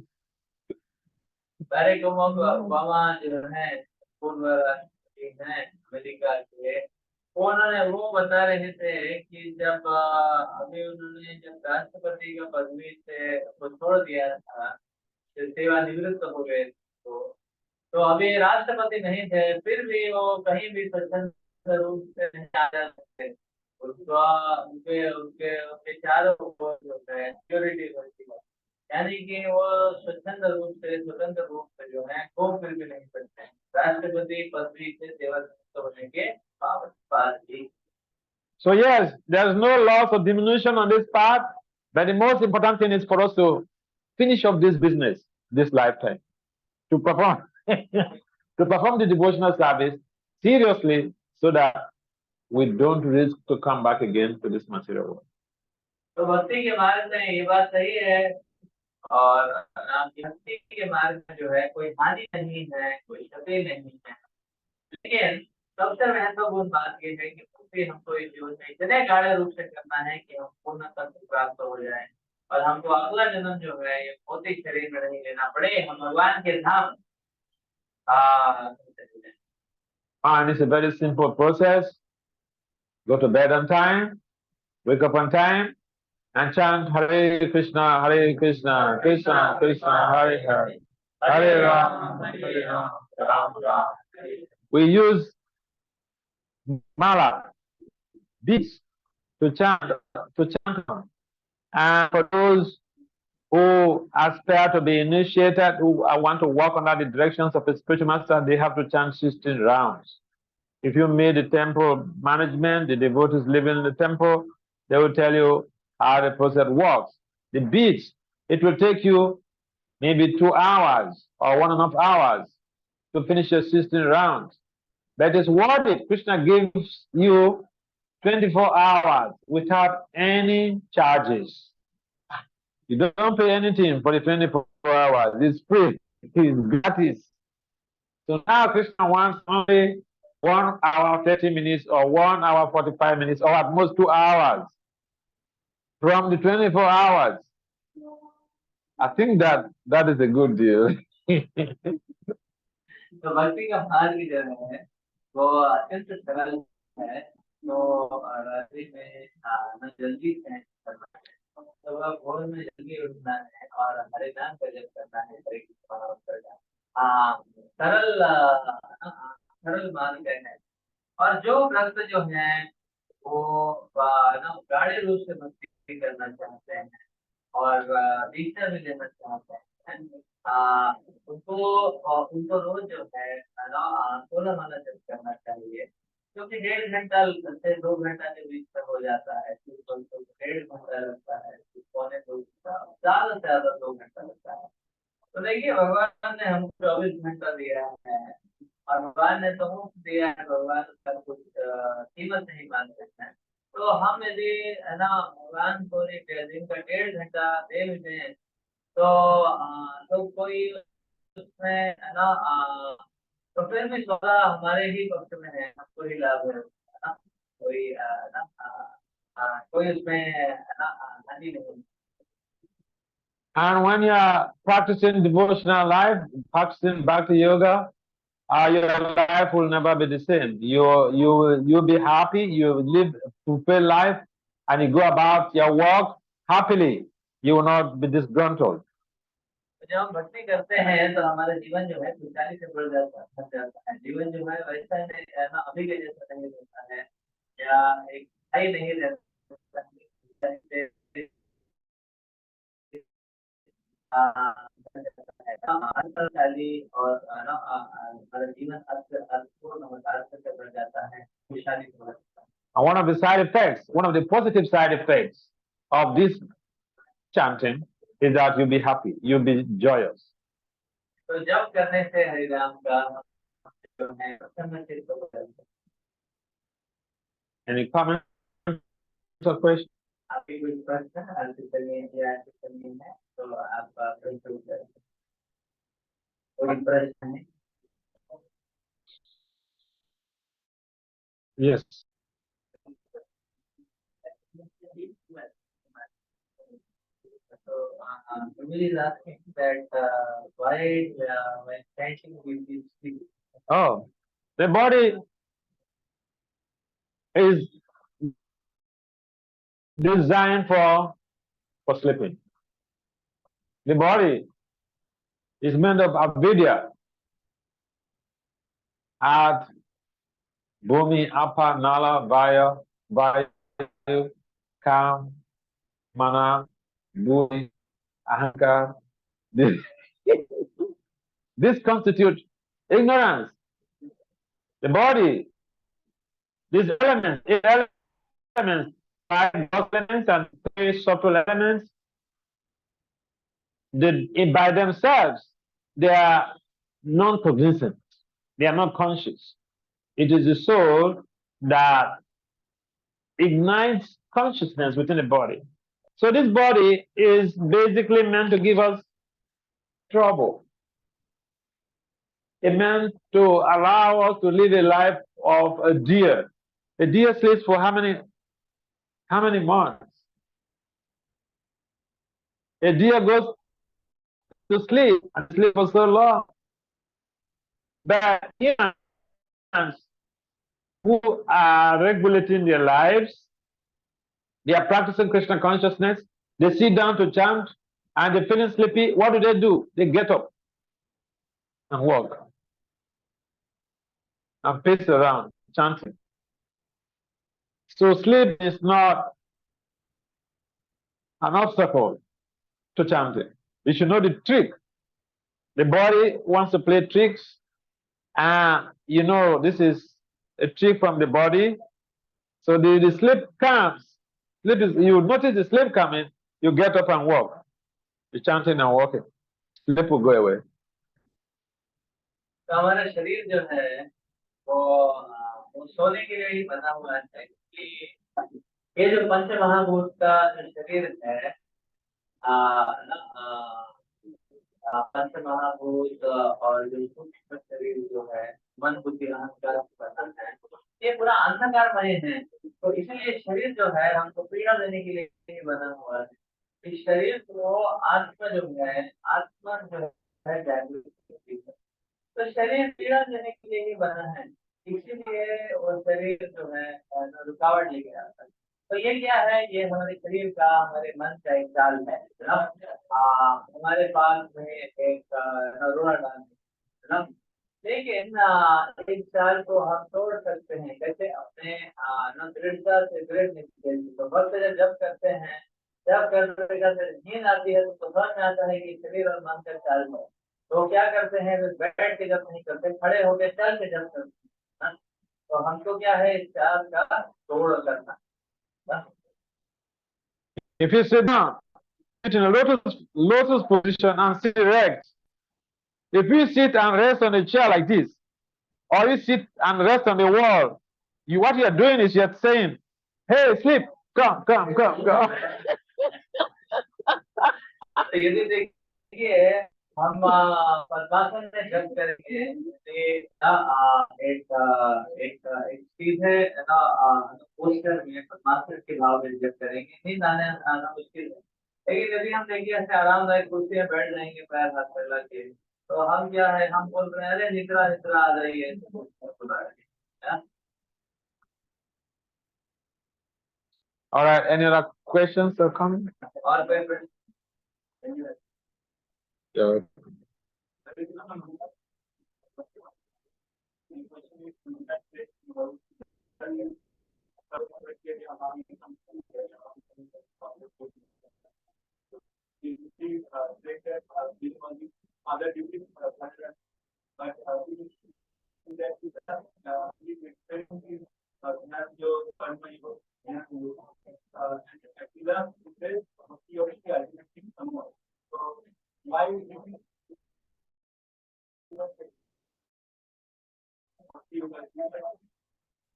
Barack Obama जो है पूर्व राष्ट्रपति हैं America के, उन्होंने वो बता रहे थे कि जब अभी उन्होंने जब राष्ट्रपति का पदवी से को छोड़ दिया था, सेवानिवृत्त हो गए तो अभी राष्ट्रपति नहीं थे, फिर भी वो कहीं भी स्वतंत्र रूप से नहीं आ जा सकते। उनके उनके उनके चारों ओर जो है सिक्योरिटी होती है, यानी कि वो स्वतंत्र रूप से जो है घूम फिर भी नहीं सकते हैं राष्ट्रपति पदवी से सेवानिवृत्त होने के बाद भी। So yes, there's no loss or diminution on this part, but the most important thing is for us to finish up this business this lifetime, to perform to perform the devotional service seriously, so that we don't risk to come back again to this material world. तो भक्ति के मार्ग में ये बात सही है, और भक्ति के मार्ग में जो है कोई हानि नहीं है, कोई क्षति नहीं है। लेकिन सबसे महत्वपूर्ण बात यह है कि भक्ति हमको इस जीवन में इतने गाढ़े रूप से करना है कि हम पूर्ण तत्व प्राप्त हो जाए, और हमको अगला जन्म जो है ये भौतिक शरीर में नहीं लेना पड़े, हम भगवान के धाम And it's a very simple process. Go to bed on time, wake up on time, and chant Hare Krishna, Krishna Krishna, Hare Hare, Hare Ram, Ram Ram. We use mala, beads to chant on. And for those who aspire to be initiated, who want to walk under the directions of a spiritual master, they have to chant 16 rounds. If you meet the temple management, the devotees living in the temple, they will tell you how the process works. The beads, it will take you maybe 2 hours or 1.5 hours to finish your 16 rounds. But it's worth it. Krishna gives you 24 hours without any charges. You don't pay anything for the 24 hours. It's free. It's gratis. So now Krishna wants only 1 hour 30 minutes or 1 hour 45 minutes or at most 2 hours from the 24 hours. I think that is a good deal. तो भक्ति का मार्ग जो है वो अत्यंत सरल है। तो रात्रि में न जल्दी से करना है, तो भोर में जल्दी उठना है और हरे नाम का जप करना है, हरे कृष्ण करना, सरल मार्ग है। और जो भक्त जो है वो गाढ़े रूप से भक्ति करना चाहते हैं और दीक्षा भी लेना चाहते हैं, उनको रोज जो है 16 माला जप करना चाहिए, क्योंकि 1.5 घंटा से 2 घंटा के बीच में हो जाता है, 1.5 घंटा लगता है, पौने 2 घंटा, ज्यादा से ज्यादा 2 घंटा लगता है। तो देखिए भगवान ने हमको 24 घंटा दिया है, और भगवान ने तो मुफ्त दिया है, भगवान का कुछ कीमत नहीं मानते हैं। तो हम यदि है ना भगवान को एक दिन का 1.5 घंटा दे भी दें तो कोई उसमें है ना तो फिर भी सौदा हमारे ही पक्ष में है, हमको ही लाभ है ना, कोई कोई उसमें है ना हानि नहीं। And when you are practicing devotional life, practicing Bhakti Yoga, your life will never be the same. You'll be happy, you live fulfilled life, and you go about your work happily. You will not be disgruntled. जब हम भक्ति करते हैं तो हमारा जीवन जो है खुशहाली से भर जाता है। जीवन जो है वैसा नहीं है ना, अभी के जैसा नहीं रहता है, या एक सही नहीं रहता है। और हमारा जीवन अर्थपूर्ण से भर जाता है, खुशहाली से भर जाता है। And one of the side effects, one of the positive side effects of this chanting is that you'll be happy, you'll be joyous. तो जब करने से हरिनाम का जो है प्रसन्नचित्त हो जाता है। Any comments or questions? आपकी कोई प्रश्न करनी है तो आप प्रश्न करें। कोई प्रश्न है? Yes. So Emily is asking that why when chanting we speak. Oh, The body is designed for sleeping. The body is made of avidya, Ad, Bhumi, Apa, Nala, Vaya, Vayu, Kam, Mana, Bhumi, Ahankar. This, this constitutes ignorance. The body, these elements, five gross elements and three subtle elements, by themselves, they are non-cognizant. They are not conscious. It is the soul that ignites consciousness within the body. So this body is basically meant to give us trouble. It meant to allow us to live a life of a deer. A deer sleeps for how many months? A deer goes to sleep and sleep for so long. But humans who are regulating their lives, they are practicing Krishna consciousness, they sit down to chant and they're feeling sleepy. What do? They get up and walk and pace around chanting. So sleep is not an obstacle to chanting. You should know the trick. The body wants to play tricks, and this is a trick from the body. So the sleep comes. You notice the sleep coming, you get up and walk. You're chanting and walking. Sleep will go away. तो हमारा शरीर जो है वो सोने के लिए ही बना हुआ है कि ये जो पंच महाभूत का जो शरीर है पंच महाभूत और जो सूक्ष्म शरीर जो है मन बुद्धि अहंकार बना है ये पूरा अंधकारमय है। तो इसलिए शरीर जो है हमको पीड़ा देने के लिए बना हुआ है। इस शरीर को आत्मा जो है जागृत करती है। तो शरीर पीड़ा देने के लिए ही बना है, इसीलिए वो शरीर जो है रुकावट लेके आता है। तो ये क्या है? ये हमारे शरीर का हमारे मन का एक चाल है ना। हमारे पास में एक रोड़ा डाल है ना, लेकिन इस चाल को हम तोड़ सकते हैं कैसे? अपने दृढ़ता से दृढ़ निश्चय। तो भक्त जब करते हैं, जब करते करते नींद आती है तो समझ में आता है कि शरीर और मन का चाल है। तो क्या करते हैं? बैठ के जब नहीं करते, खड़े होकर चल के जब करते हैं। तो हमको क्या है? इस चाल का तोड़ करना। If you sit down, sit in a lotus position and sit erect. If you sit and rest on a chair like this, or you sit and rest on the wall, what you are doing is you're saying, "Hey, sleep, come." यदि देखिए हम पद्मासन में जब करेंगे एक सीधे poster में पद्मासन के भाव में जब करेंगे नींद आना मुश्किल है। लेकिन यदि हम देखिए ऐसे आरामदायक कुर्सी में बैठ जाएंगे पैर हाथ फैला के, तो हम क्या है? हम बोल रहे हैं अरे निद्रा निद्रा आ रही है। All right, any other questions or comments? और कोई Yeah.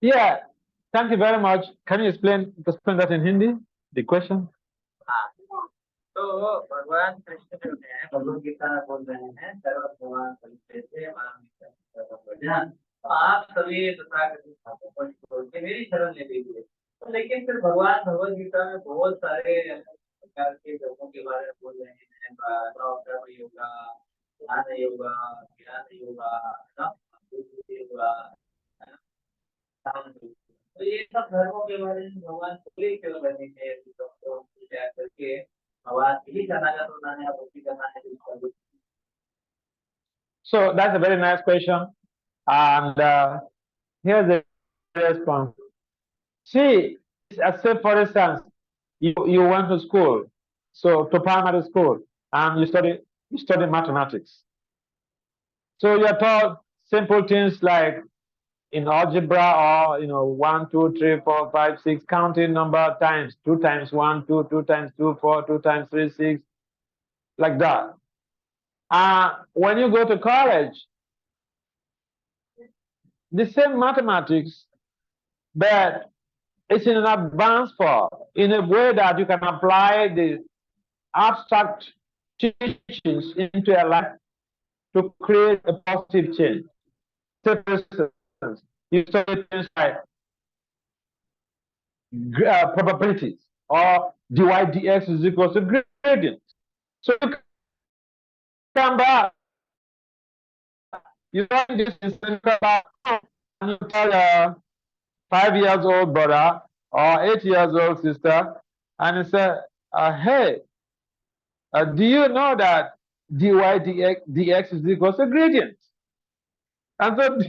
Yeah, thank you very much. Can you explain that in Hindi? The question? तो भगवान कृष्ण जो है भगवद गीता में बोल रहे हैं सर्व भगवान तो आप सभी छोड़ के मेरी शरण ले लीजिए। तो लेकिन फिर भगवान भगवद गीता में बहुत सारे प्रकार के योगों के बारे में बोल रहे हैं। कर्म योगा, ध्यान योगा, ज्ञान योगा, योगा, हाँ जी। तो ये सब धर्मों के बारे में भगवान पूरी क्यों करनी चाहिए तो विचार करके भगवान यही करना का तो ना है भक्ति करना है जिसका So that's a very nice question. And here's the response. See, as say for instance, you went to school, so to primary school, and you study mathematics. So you're taught simple things like in algebra, or 1, 2, 3, 4, 5, 6, counting number times 2 times 1, 2, 2 times 2, 4, 2 times 3, 6, like that. When you go to college, the same mathematics, but it's in an advanced form, in a way that you can apply the abstract teachings into your life to create a positive change. Say, for instance, you study things like probabilities, or dy dx is equal to gradient. So you come back, you learn this in come back and you tell a 5 years old brother or 8 years old sister, and you say, hey, do you know that dy dx is equal to gradient? And so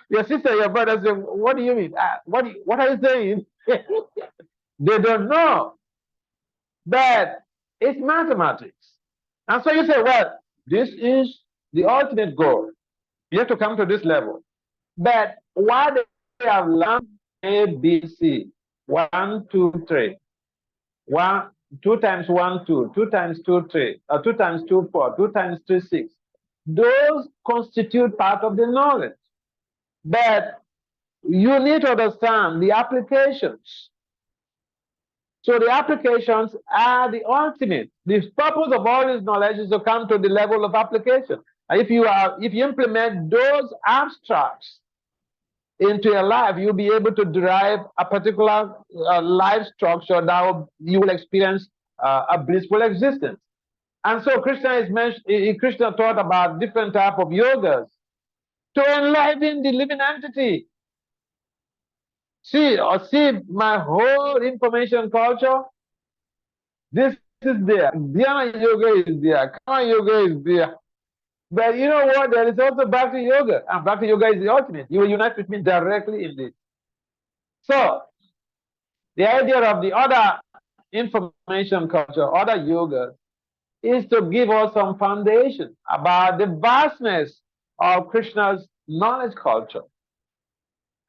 your sister, your brother say, what do you mean? What are you saying? They don't know that it's mathematics. And so you say, well, this is the ultimate goal. You have to come to this level. But why they have learned A, B, C, 1, 2, 3, 2 times 1, 2, 2 times 2, 3, 2 times 2, 4, 2 times 3, 6. Those constitute part of the knowledge. But you need to understand the applications. So the applications are the ultimate. The purpose of all this knowledge is to come to the level of application. And if you implement those abstracts into your life, you'll be able to derive a particular life structure that you will experience a blissful existence. And so Krishna taught about different type of yogas to enliven the living entity. See my whole information culture. This is there. Dhyana yoga is there. Karma yoga is there. But you know what? There is also Bhakti yoga. And Bhakti yoga is the ultimate. You will unite with me directly in this. So the idea of the other information culture, other yoga, is to give us some foundation about the vastness of Krishna's knowledge culture.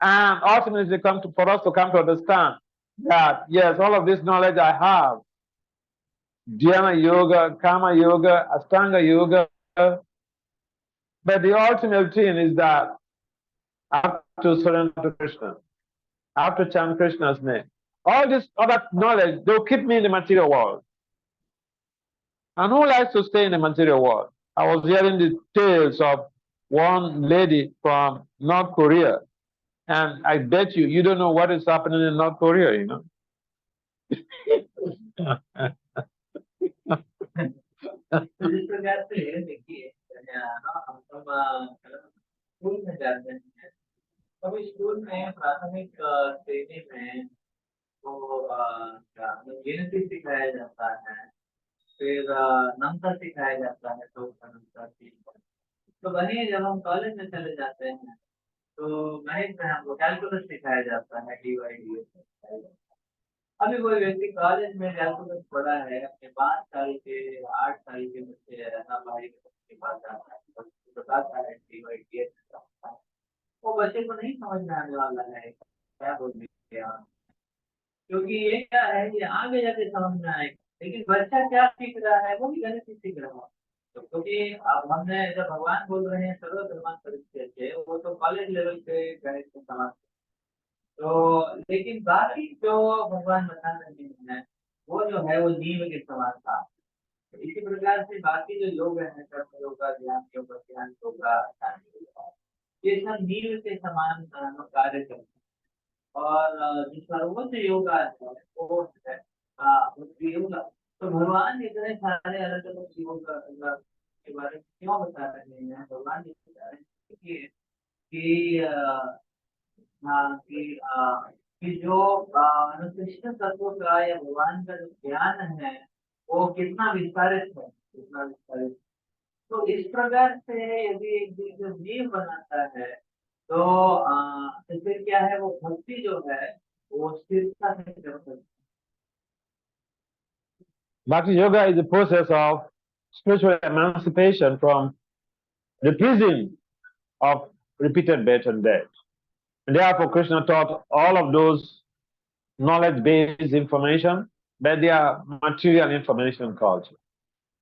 And ultimately for us to come to understand that, yes, all of this knowledge I have, Dhyana yoga, Kama yoga, Astanga yoga, but the ultimate thing is that I have to surrender to Krishna. I have to chant Krishna's name. All this other knowledge, they'll keep me in the material world. And who likes to stay in the material world? I was hearing the tales of one lady from North Korea, and I bet you don't know what is happening in North Korea, you know. जिस प्रकार से देखिए हम school में जाते हैं तो school में प्राथमिक श्रेणी में तो गिनती सिखाया जाता है फिर नंबर सिखाया जाता है तो तो वहीं जब हम कॉलेज में चले जाते हैं तो मैथ में हमको कैलकुलस सिखाया जाता है डीवाई अभी कोई व्यक्ति कॉलेज में कैलकुलस पढ़ा है अपने 5 साल के 8 साल के बच्चे नाबालिग के पास जाता है बताता है डीवाई वो बच्चे को नहीं समझ में आने वाला है क्या बोल दिया क्योंकि ये क्या है ये आगे जाके समझ में आएगा लेकिन बच्चा क्या सीख रहा है वो भी गलत ही सीख रहा है तो क्योंकि अब हमने जब भगवान बोल रहे हैं सर्व धर्मान परित्यज्य वो तो कॉलेज लेवल पे गणित के समान तो लेकिन बाकी जो भगवान बता रहे हैं वो जो है वो नींव के समान था तो इसी प्रकार से बाकी जो योग है कर्म योगा ध्यान योगा ये सब नींव के समान कार्य करते हैं और जो सर्वोच्च योगा है वो है योगा तो भगवान इतने सारे अलग अलग योग के बारे में क्यों बता रहे हैं भगवान ये बता रहे हैं कि हाँ कि जो अनुकृष्ण तत्व का या भगवान का जो ज्ञान है वो कितना विस्तारित है, कितना विस्तारित। तो इस प्रकार से यदि एक जो नींव बनाता है तो तो फिर क्या है, वो भक्ति जो है वो स्थिरता से कर सकती है। Bhakti Yoga is the process of spiritual emancipation from the prison of repeated birth and death. And therefore, Krishna taught all of those knowledge-based information, but they are material information culture.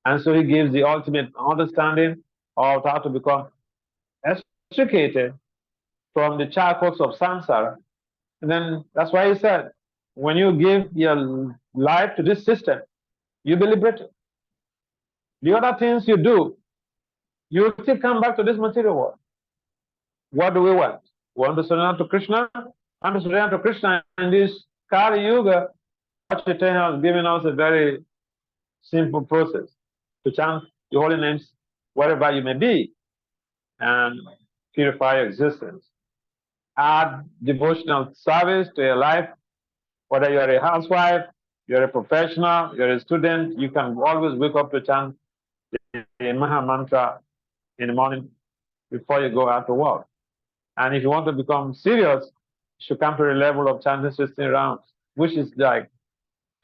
And so he gives the ultimate understanding of how to become extricated from the charcoals of samsara. And then that's why he said, when you give your life to this system, you be liberated. The other things you do, you will still come back to this material world. What do we want? We want to surrender to Krishna, and to surrender to Krishna in this Kali Yuga. Chaitanya has given us a very simple process to chant the holy names wherever you may be and purify your existence. Add devotional service to your life, whether you're a housewife, you're a professional, you're a student, you can always wake up to chant the Maha Mantra in the morning before you go out to work. And if you want to become serious, you should come to the level of chanting 16 rounds, which is like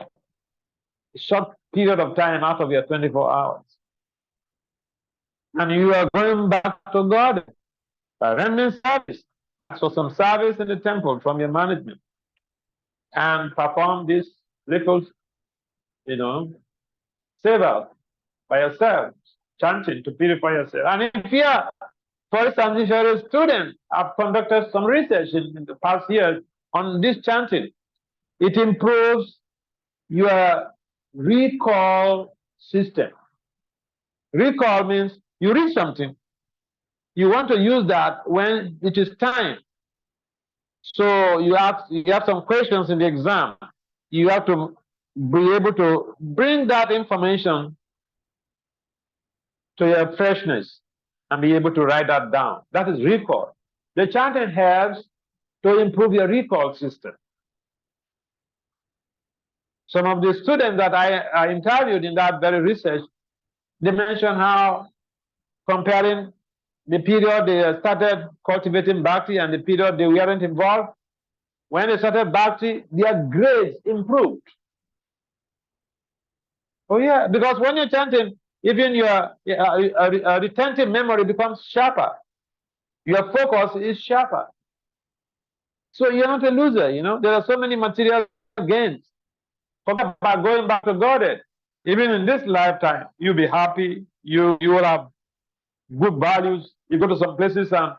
a short period of time out of your 24 hours. And you are going back to God by rendering service. Ask for some service in the temple from your management and perform this little, seva by yourself, chanting to purify yourself. And if you are, for instance, if you're a student, I've conducted some research in the past years on this chanting. It improves your recall system. Recall means you read something, you want to use that when it is time. So you have some questions in the exam. You have to be able to bring that information to your freshness and be able to write that down. That is recall. The chanting helps to improve your recall system. Some of the students that I interviewed in that very research, they mentioned how comparing the period they started cultivating Bhakti and the period they weren't involved, when they started Bhakti, their grades improved. Oh yeah, because when you're chanting, even your retentive memory becomes sharper. Your focus is sharper. So you're not a loser, There are so many material gains. Forget about going back to Godhead. Even in this lifetime, you'll be happy. You will have good values. You go to some places and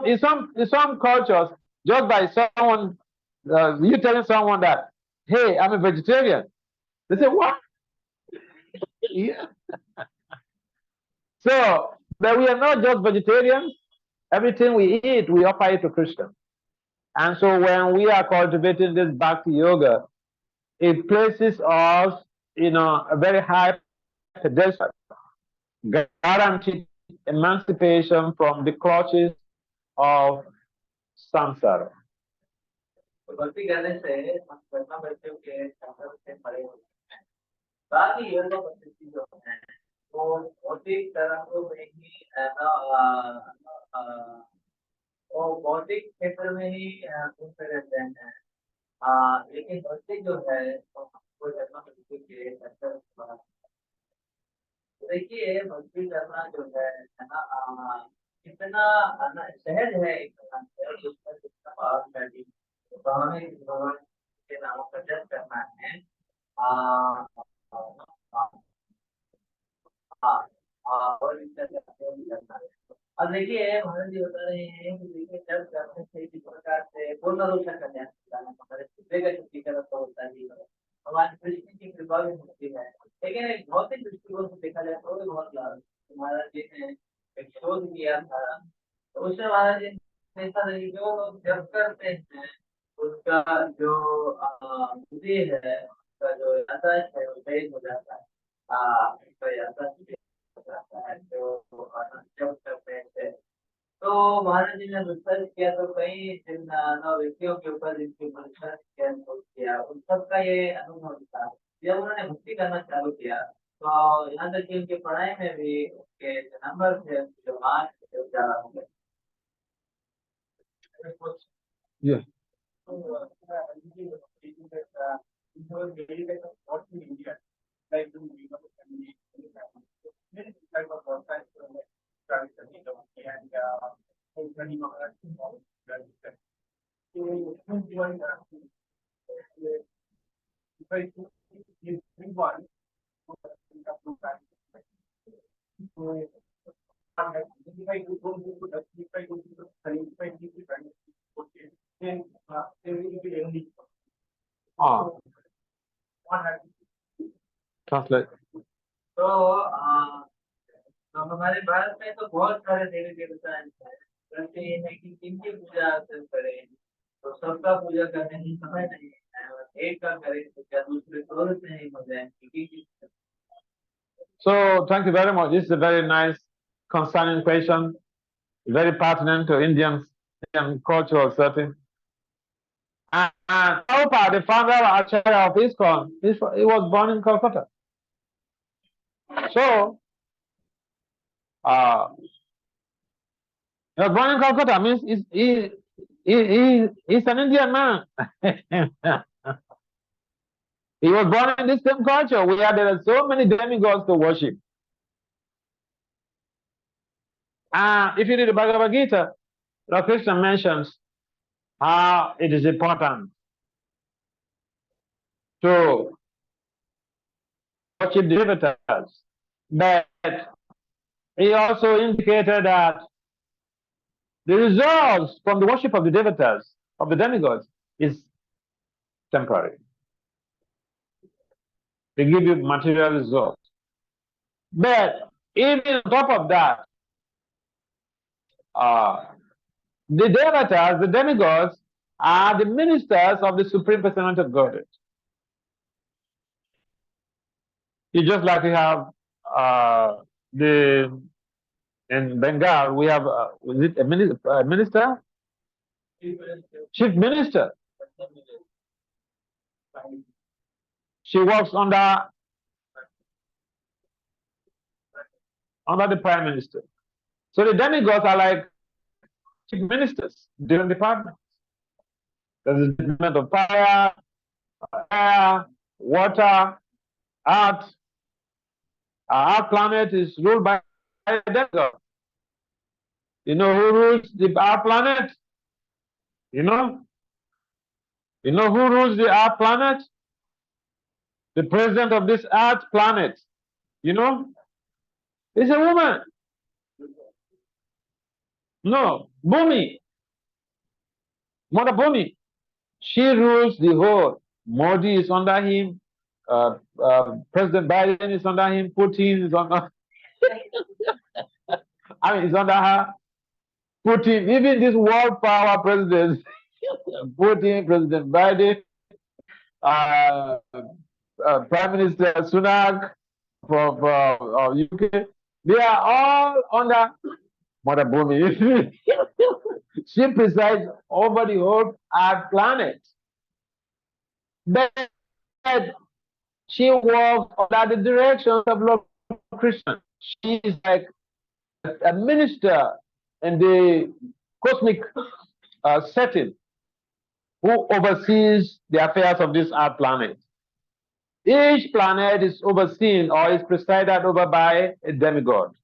in some cultures, just by someone you telling someone that, hey, I'm a vegetarian, they say what? Yeah. So, but we are not just vegetarians. Everything we eat, we offer it to Krishna. And so when we are cultivating this Bhakti Yoga, it places us in a very high pedestal, guaranteed emancipation from the clutches of samsara. तो भक्ति करने से हम करना बच्चों के संकल्प से परे हो जाते हैं। बाकी ये तो परिस्थिति जो है वो भौतिक तरंगों में ही वो भौतिक क्षेत्र में ही घूमते रहते हैं। लेकिन भक्ति जो है वो हमको जन्म मृत्यु के चक्कर से बाहर। तो देखिए भक्ति करना जो है ना, कितना सहज है एक प्रकार से, और उसका कितना पावन है। तो हमें भगवान के नामों का जप करना है। आ, आ, आ, आ, और इस तरह से करना है। अब देखिए महाराज जी बता रहे हैं कि देखिए जब करने से किस प्रकार से पूर्ण रूप से कन्या हमारे हृदय का शुद्धिकरण तो होता ही है, भगवान कृष्ण की कृपा भी होती है। लेकिन एक भौतिक दृष्टिकोण से देखा जाए तो भी बहुत लाभ है। महाराज जी ने एक शोध किया था, तो उसमें महाराज जी ने ऐसा नहीं, जो लोग जब करते हैं उसका जो बुद्धि है, उसका जो याददाश्त है वो तेज हो जाता है। उसका याददाश्त हो जाता है जो जब करते हैं। तो तो महाराज जी ने रिसर्च किया तो कई जिन नौ व्यक्तियों के ऊपर इनके ऊपर रिसर्च किया उन सबका ये अनुभव था। जब उन्होंने भक्ति करना चालू किया तो यहाँ तक कि उनकी पढ़ाई में भी उनके जो नंबर थे जो मार्क्स थे वो ज्यादा हो गए। Yeah. Ah, translate. तो हमारे भारत में तो बहुत सारे देवी देवता हैं। प्रश्न ये है कि किनकी पूजा आसन करें, तो सबका पूजा करने की समय नहीं है और एक का करें तो क्या दूसरे दो से नहीं हो जाए। So, thank you very much. This is a very nice, concerning question, very pertinent to Indian cultural setting. And Prabhupada, the founder Acharya of ISKCON, he was born in Calcutta. So, he was born in Calcutta means he's an Indian man. He was born in this same culture where there are so many demigods to worship. If you read the Bhagavad Gita, Lord Krishna mentions how it is important to worship the devatas. But he also indicated that the results from the worship of the devatas, of the demigods, is temporary. They give you material results. But even on top of that, the devatas, the demigods, are the ministers of the Supreme Personality of Godhead. It's just like we have in Bengal, we have, is it a minister? Chief Minister. She works under the Prime Minister. So the demigods are like chief ministers, different departments. There's the department of fire, air, water, earth. Our planet is ruled by a demigod. You know who rules our planet? You know? You know who rules our planet? The president of this earth planet. You know? It's a woman. No, Bhumi. Mother Bhumi. She rules the whole. Modi is under him. President Biden is under him. Putin is under. It's under her. Putin, even this world power presidents, Putin, President Biden, Prime Minister Sunak from UK, they are all under Mother Bhumi. She presides over the whole Earth planet. But she works under the directions of Lord Krishna. She is like a minister in the cosmic setting who oversees the affairs of this Earth planet. Each planet is overseen or is presided over by a demigod.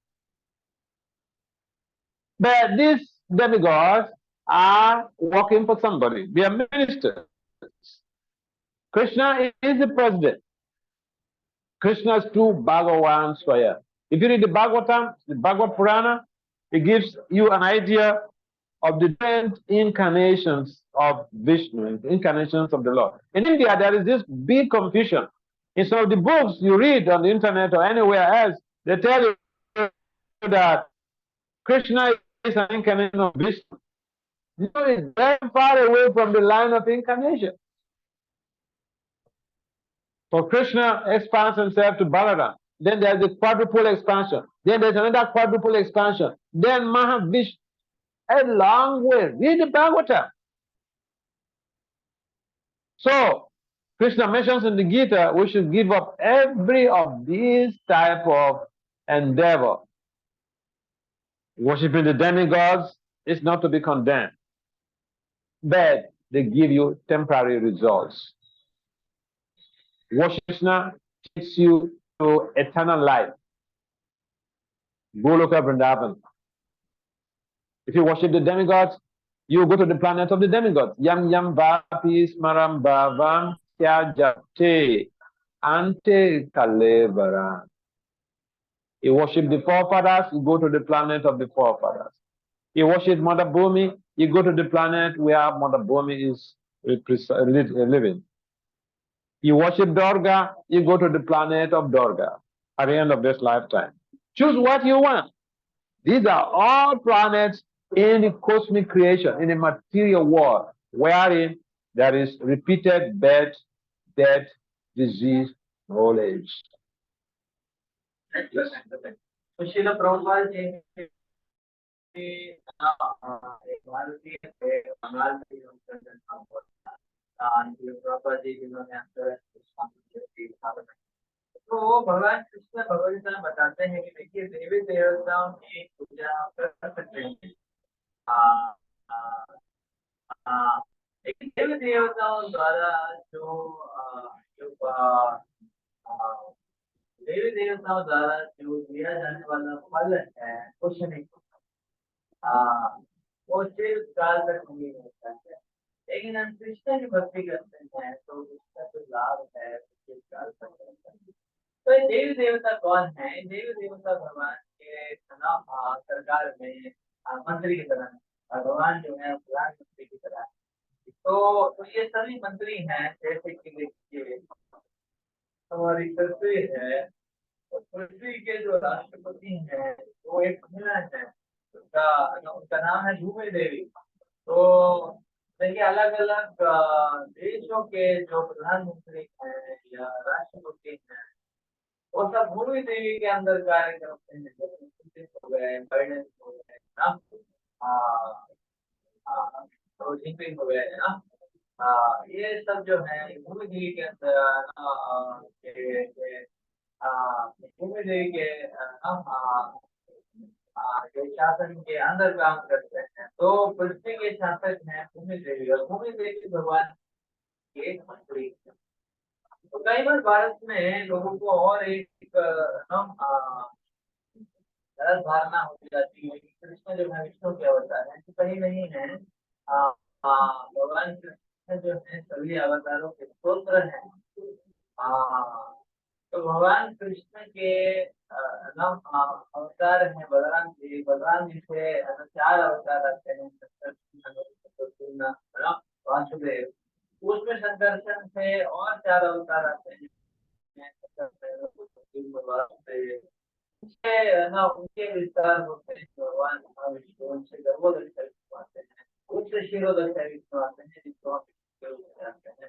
But these demigods are working for somebody. They are ministers. Krishna is the president. Krishna's two Bhagavan Swaya. If you read the Bhagavatam, the Bhagavad Purana, it gives you an idea of the different incarnations of Vishnu, incarnations of the Lord. In India, there is this big confusion. In some of the books you read on the internet or anywhere else, they tell you that Krishna is an incarnation of Vishnu. No, it's very far away from the line of incarnation. For Krishna expands himself to Balaram. Then there's the quadruple expansion. Then there's another quadruple expansion. Then Mahavishnu a long way. Read the Bhagavatam. So, Krishna mentions in the Gita, we should give up every of these type of endeavor. Worshipping the demigods is not to be condemned, but they give you temporary results. Worship Krishna takes you to eternal life. Goloka Vrindavan. If you worship the demigods, you go to the planet of the demigods. Yam yam vapi smaram bhavam tyajate ante kalevara. You worship the forefathers, you go to the planet of the forefathers. You worship Mother Bhumi, you go to the planet where Mother Bhumi is living. You worship Durga, you go to the planet of Durga at the end of this lifetime. Choose what you want. These are all planets in the cosmic creation, in the material world, wherein there is repeated birth, death, disease, old age. तो श्रील प्रभुपाद जी एक भारतीय थे, बंगाल से प्रभुपाद जी जिन्होंने तो भगवान कृष्ण भगवत गीता बताते हैं कि देखिए देवी देवताओं की पूजा कर सकते हैं। लेकिन देवी देवताओं द्वारा जो देवी देवताओं द्वारा जो दिया जाने वाला फल है कुछ नहीं, वो सिर्फ काल तक नहीं होता है। लेकिन हम कृष्ण की भक्ति करते हैं तो उसका जो लाभ है सिर्फ काल तक होता है। तो ये देवी देवता कौन है? देवी देवता भगवान के सरकार में मंत्री की तरह, भगवान जो है प्रधानमंत्री की तरह। तो ये सभी मंत्री हैं, जैसे कि देखिए हमारी पृथ्वी है, तो पृथ्वी के जो राष्ट्रपति हैं वो एक महिला है, उनका नाम है भूमि देवी। तो देखिए अलग अलग देशों के जो प्रधानमंत्री हैं या राष्ट्रपति हैं वो सब भूमि देवी के अंदर कार्य करते हैं। हो गए, बाइडेन हो गए ना, तो जिनपिंग हो गए ना, ये सब जो है भूमि देवी के अंदर भूमि देवी के जो शासन के अंदर काम करते हैं। तो पृथ्वी के शासक हैं भूमि देवी, और भूमि देवी भगवान के एक मंत्री। तो कई बार भारत में लोगों को और एक गलत धारणा हो जाती है कि कृष्ण जो है विष्णु के अवतार है, तो कहीं नहीं है। भगवान कृष्ण जो है सभी अवतारों के स्तोत्र हैं। तो भगवान कृष्ण के अवतार हैं बलराम जी। बलराम जी से 4 अवतार आते हैं, वासुदेव। उसमें संकर्षण से और 4 अवतार आते हैं, उनके विस्तार होते हैं। भगवान विष्णु उनसे गर्भोदय आते हैं, उनसे शिरोदय विष्णु आते हैं, जिसको हम आते हैं।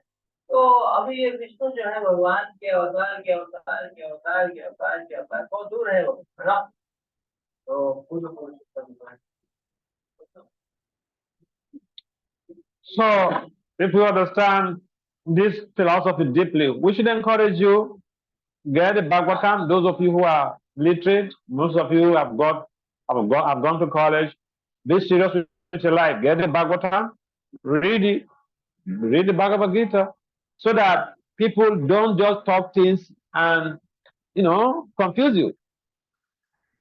तो अभी ये विष्णु जो है भगवान के अवतार के अवतार के अवतार के अवतार के अवतार बहुत दूर है वो, है ना। तो So, if you understand this philosophy deeply, we should encourage you, get the Bhagavatam. Those of you who are literate, most of you have gone to college, be serious with your life. Get the Bhagavatam, read the Bhagavad Gita, so that people don't just talk things and, confuse you.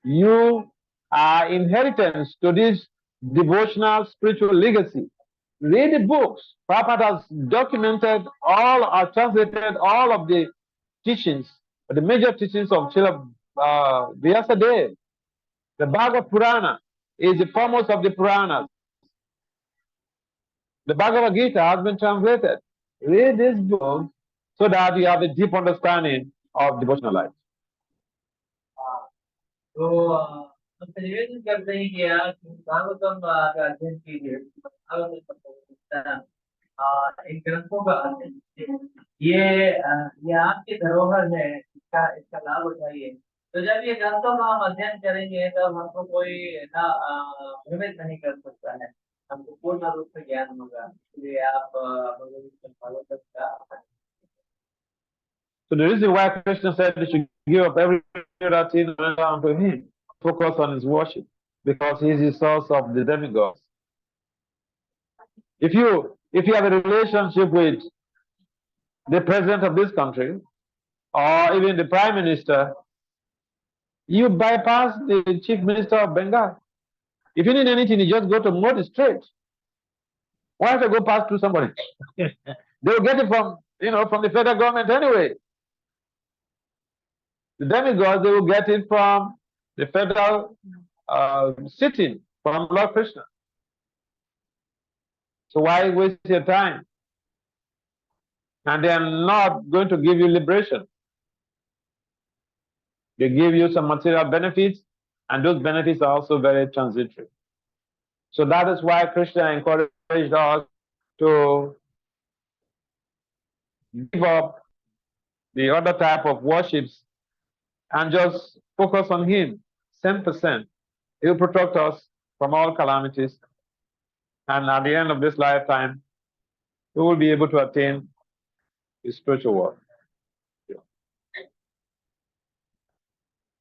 You are inheritance to this devotional spiritual legacy. Read the books. Prabhupada has documented or translated all of the teachings, the major teachings of Srila Vyasadeva. The Bhagavad Purana is the foremost of the Puranas. The Bhagavad Gita has been translated. Read this book so that you have a deep understanding of devotional life. तो हम निवेदन करते हैं कि आप भागवतम का अध्ययन कीजिए, इन ग्रंथों का अध्ययन। ये आपकी धरोहर है, इसका लाभ उठाइए। तो जब ये ग्रंथों का हम अध्ययन करेंगे तब हमको कोई ना भ्रमित नहीं कर सकता है, हमको पूर्ण रूप से ज्ञान होगा। इसलिए आप भगवत का। So the reason why Krishna said we should give up every other thing and come to him, focus on his worship, because he is the source of the demigods. If you have a relationship with the president of this country or even the prime minister, you bypass the chief minister of Bengal. If you need anything, you just go to Modi straight. Why have to go past through somebody? They'll get it from from the federal government anyway. The demigods, they will get it from the federal sitting, from Lord Krishna. So why waste your time? And they are not going to give you liberation. They give you some material benefits, and those benefits are also very transitory. So that is why Krishna encouraged us to give up the other type of worships and just focus on him 10%. He will protect us from all calamities. And at the end of this lifetime, we will be able to attain the spiritual world.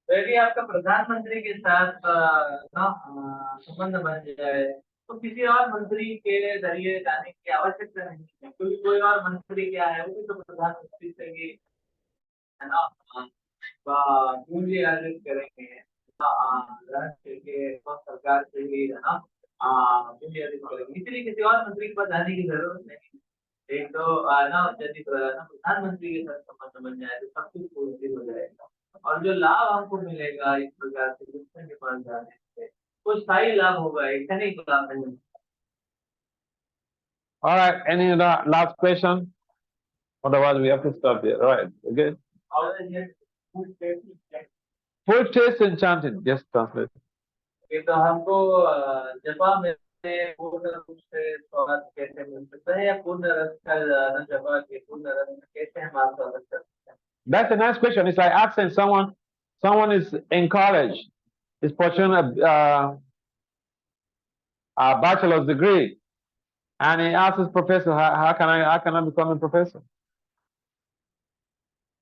तो यदि आपका प्रधानमंत्री के साथ ना संबंध बन जाए तो किसी और मंत्री के जरिए जाने की आवश्यकता नहीं है, क्योंकि कोई और मंत्री क्या है, वो भी तो प्रधानमंत्री से ही है ना पूंजी अर्जित करेंगे, राष्ट्र के सरकार से ही है ना पूंजी अर्जित करेंगे, इसलिए किसी और मंत्री के पास जाने की जरूरत नहीं। एक तो ना यदि प्रधानमंत्री के साथ संबंध बन जाए तो सब कुछ पूर्ण हो जाएगा, और जो लाभ हमको मिलेगा इस प्रकार से कृष्ण के पास जाने से वो स्थायी लाभ होगा, क्षणिक लाभ नहीं। All right, any other last question? Otherwise, we have to stop here. All right, okay? Full taste and chanting. Yes, translate. तो हमको जपा में पूर्ण रूप से स्वाद कैसे मिल सकता है, या पूर्ण रस का जपा के पूर्ण रस में कैसे हम स्वाद कर सकते हैं? That's a nice question. It's like asking someone is in college, is pursuing a bachelor's degree, and he asks his professor, how can I become a professor?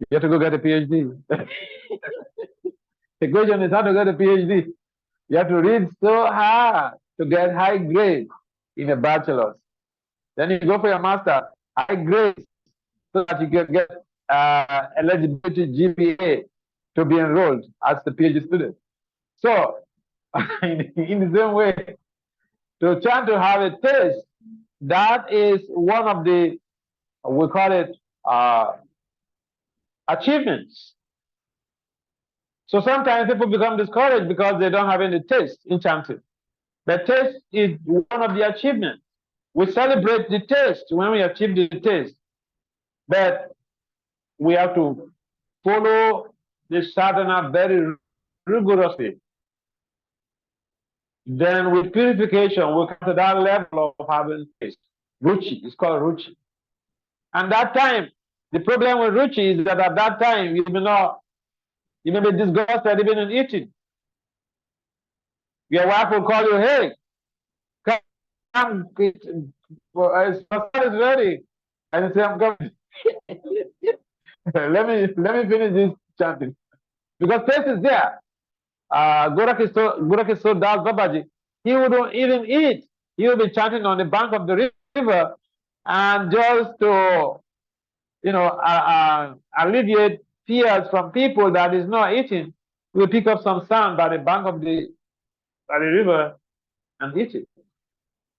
You have to go get a PhD. The question is how to get a PhD. You have to read so hard to get high grades in a bachelor's. Then you go for your master, high grades, so that you can get eligibility GPA to be enrolled as the PhD student. So, in the same way, to try to have a taste, that is one of the, we call it achievements. So sometimes people become discouraged because they don't have any taste in chanting. The taste is one of the achievements. We celebrate the taste when we achieve the taste, but we have to follow the sadhana very rigorously. Then with purification, we come to that level of having taste. Ruchi, it's called ruchi. And that time, the problem with ruchi is that at that time, you may be disgusted even in eating. Your wife will call you, hey, come, is ready. And you say, I'm coming. let me finish this chanting. Because taste is there. Gorakishore Das Babaji, he wouldn't even eat. He would be chanting on the bank of the river, and just to, alleviate fears from people that is not eating, he will pick up some sand by the bank of the river and eat it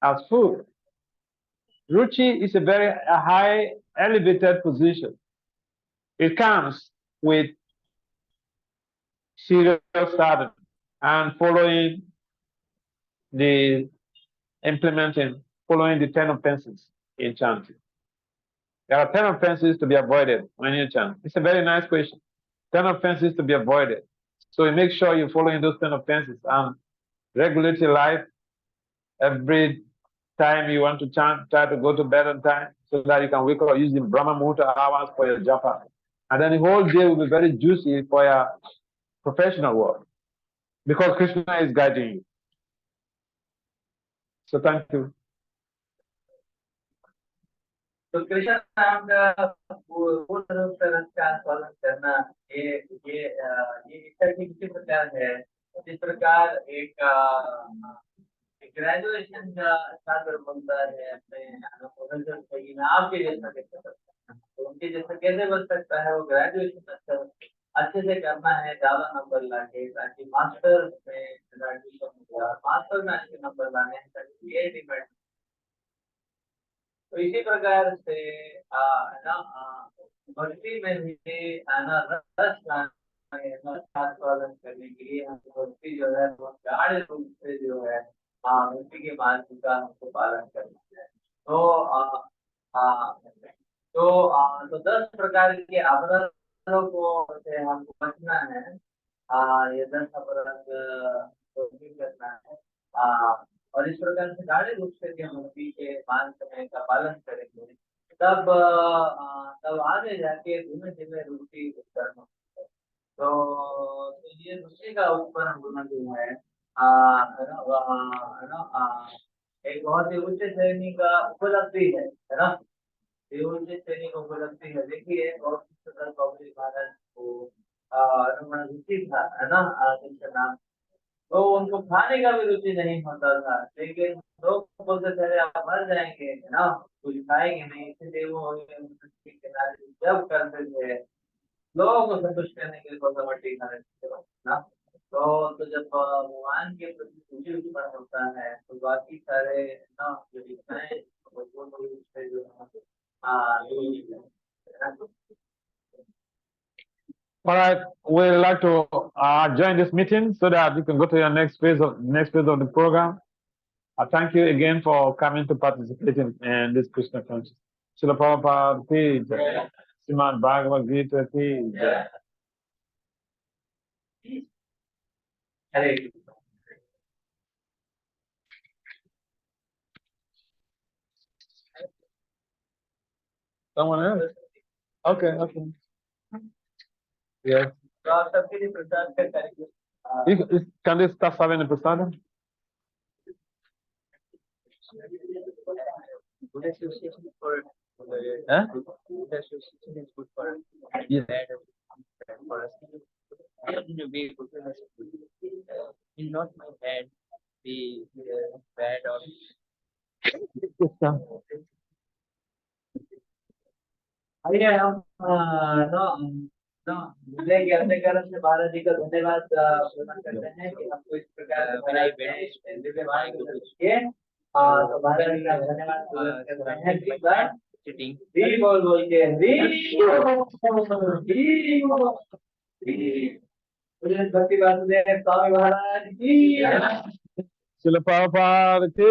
as food. Ruchi is a very high, elevated position. It comes with serious sadhana and following the 10 offenses in chanting. There are 10 offenses to be avoided when you chant. It's a very nice question. 10 offenses to be avoided. So you make sure you're following those 10 offenses and regulate your life. Every time you want to chant, try to go to bed on time so that you can wake up using Brahma Muhurta hours for your japa. And then the whole day will be very juicy for your professional work because Krishna is guiding you. So thank you. तो कृष्ण नाम का पूर्ण रूप से रस का आस्वादन करना ये इच्छा की किसी प्रकार है जिस प्रकार एक ग्रेजुएशन का छात्र बनता है अपने प्रोफेसर से आपके जैसा कैसे सकता है तो उनके जैसा कैसे बन सकता है वो ग्रेजुएशन अच्छे से करना है ज्यादा नंबर लाके ताकि मास्टर में ग्रेजुएशन मास्टर में अच्छे नंबर लाने हैं ताकि ये डिपेंड तो इसी प्रकार से भक्ति में भी रस आस्वादन करने के लिए हम भक्ति जो है वो गाढ़ रूप से जो है भक्ति के मार्ग का हमको पालन करना है तो 10 प्रकार के अपराधों को से हमको बचना है ये 10 अपराध करना है और इस प्रकार से गाढ़े रूप से हम भक्ति के मान समय का पालन करेंगे तब आगे जाके धीमे धीमे रुचि उत्पन्न होती है तो ये रुचि का उत्पन्न होना जो है एक बहुत ही उच्च श्रेणी का उपलब्धि है ना ये उच्च श्रेणी का उपलब्धि है देखिए और महाराज को रुचि था है ना जिनका नाम तो उनको खाने का भी रुचि नहीं होता था लेकिन लोग बोलते थे आप मर जाएंगे ना कुछ खाएंगे नहीं इसलिए वो किनारे जब करते थे लोगों को संतुष्ट करने के लिए थोड़ा मट्टी खाने ना तो जब भगवान के प्रति रुचि उत्पन्न होता है तो बाकी सारे ना जो इच्छाएं जो All right, we'd like to join this meeting so that you can go to your next phase of the program. I thank you again for coming to participate in this Krishna consciousness. Srila Prabhupada ki jai. Srimad Bhagavad Gita ki jai. Hare Someone else? Okay. Yes. तो आप सबके लिए प्रसाद का कार्यक्रम Can they start serving the prasadam? Good association for Huh? good association is good for Yes. bad for us. To be good will not my bad be bad or आइए हम मुझे ज्ञानकरण से महाराज जी का धन्यवाद प्रदान करते हैं कि हमको इस प्रकार दिव्य वाणी को दिए तो महाराज जी का धन्यवाद करते हैं एक बार sitting. री बोल के भक्ति वासुदेव स्वामी महाराज की Srila Prabhupada ki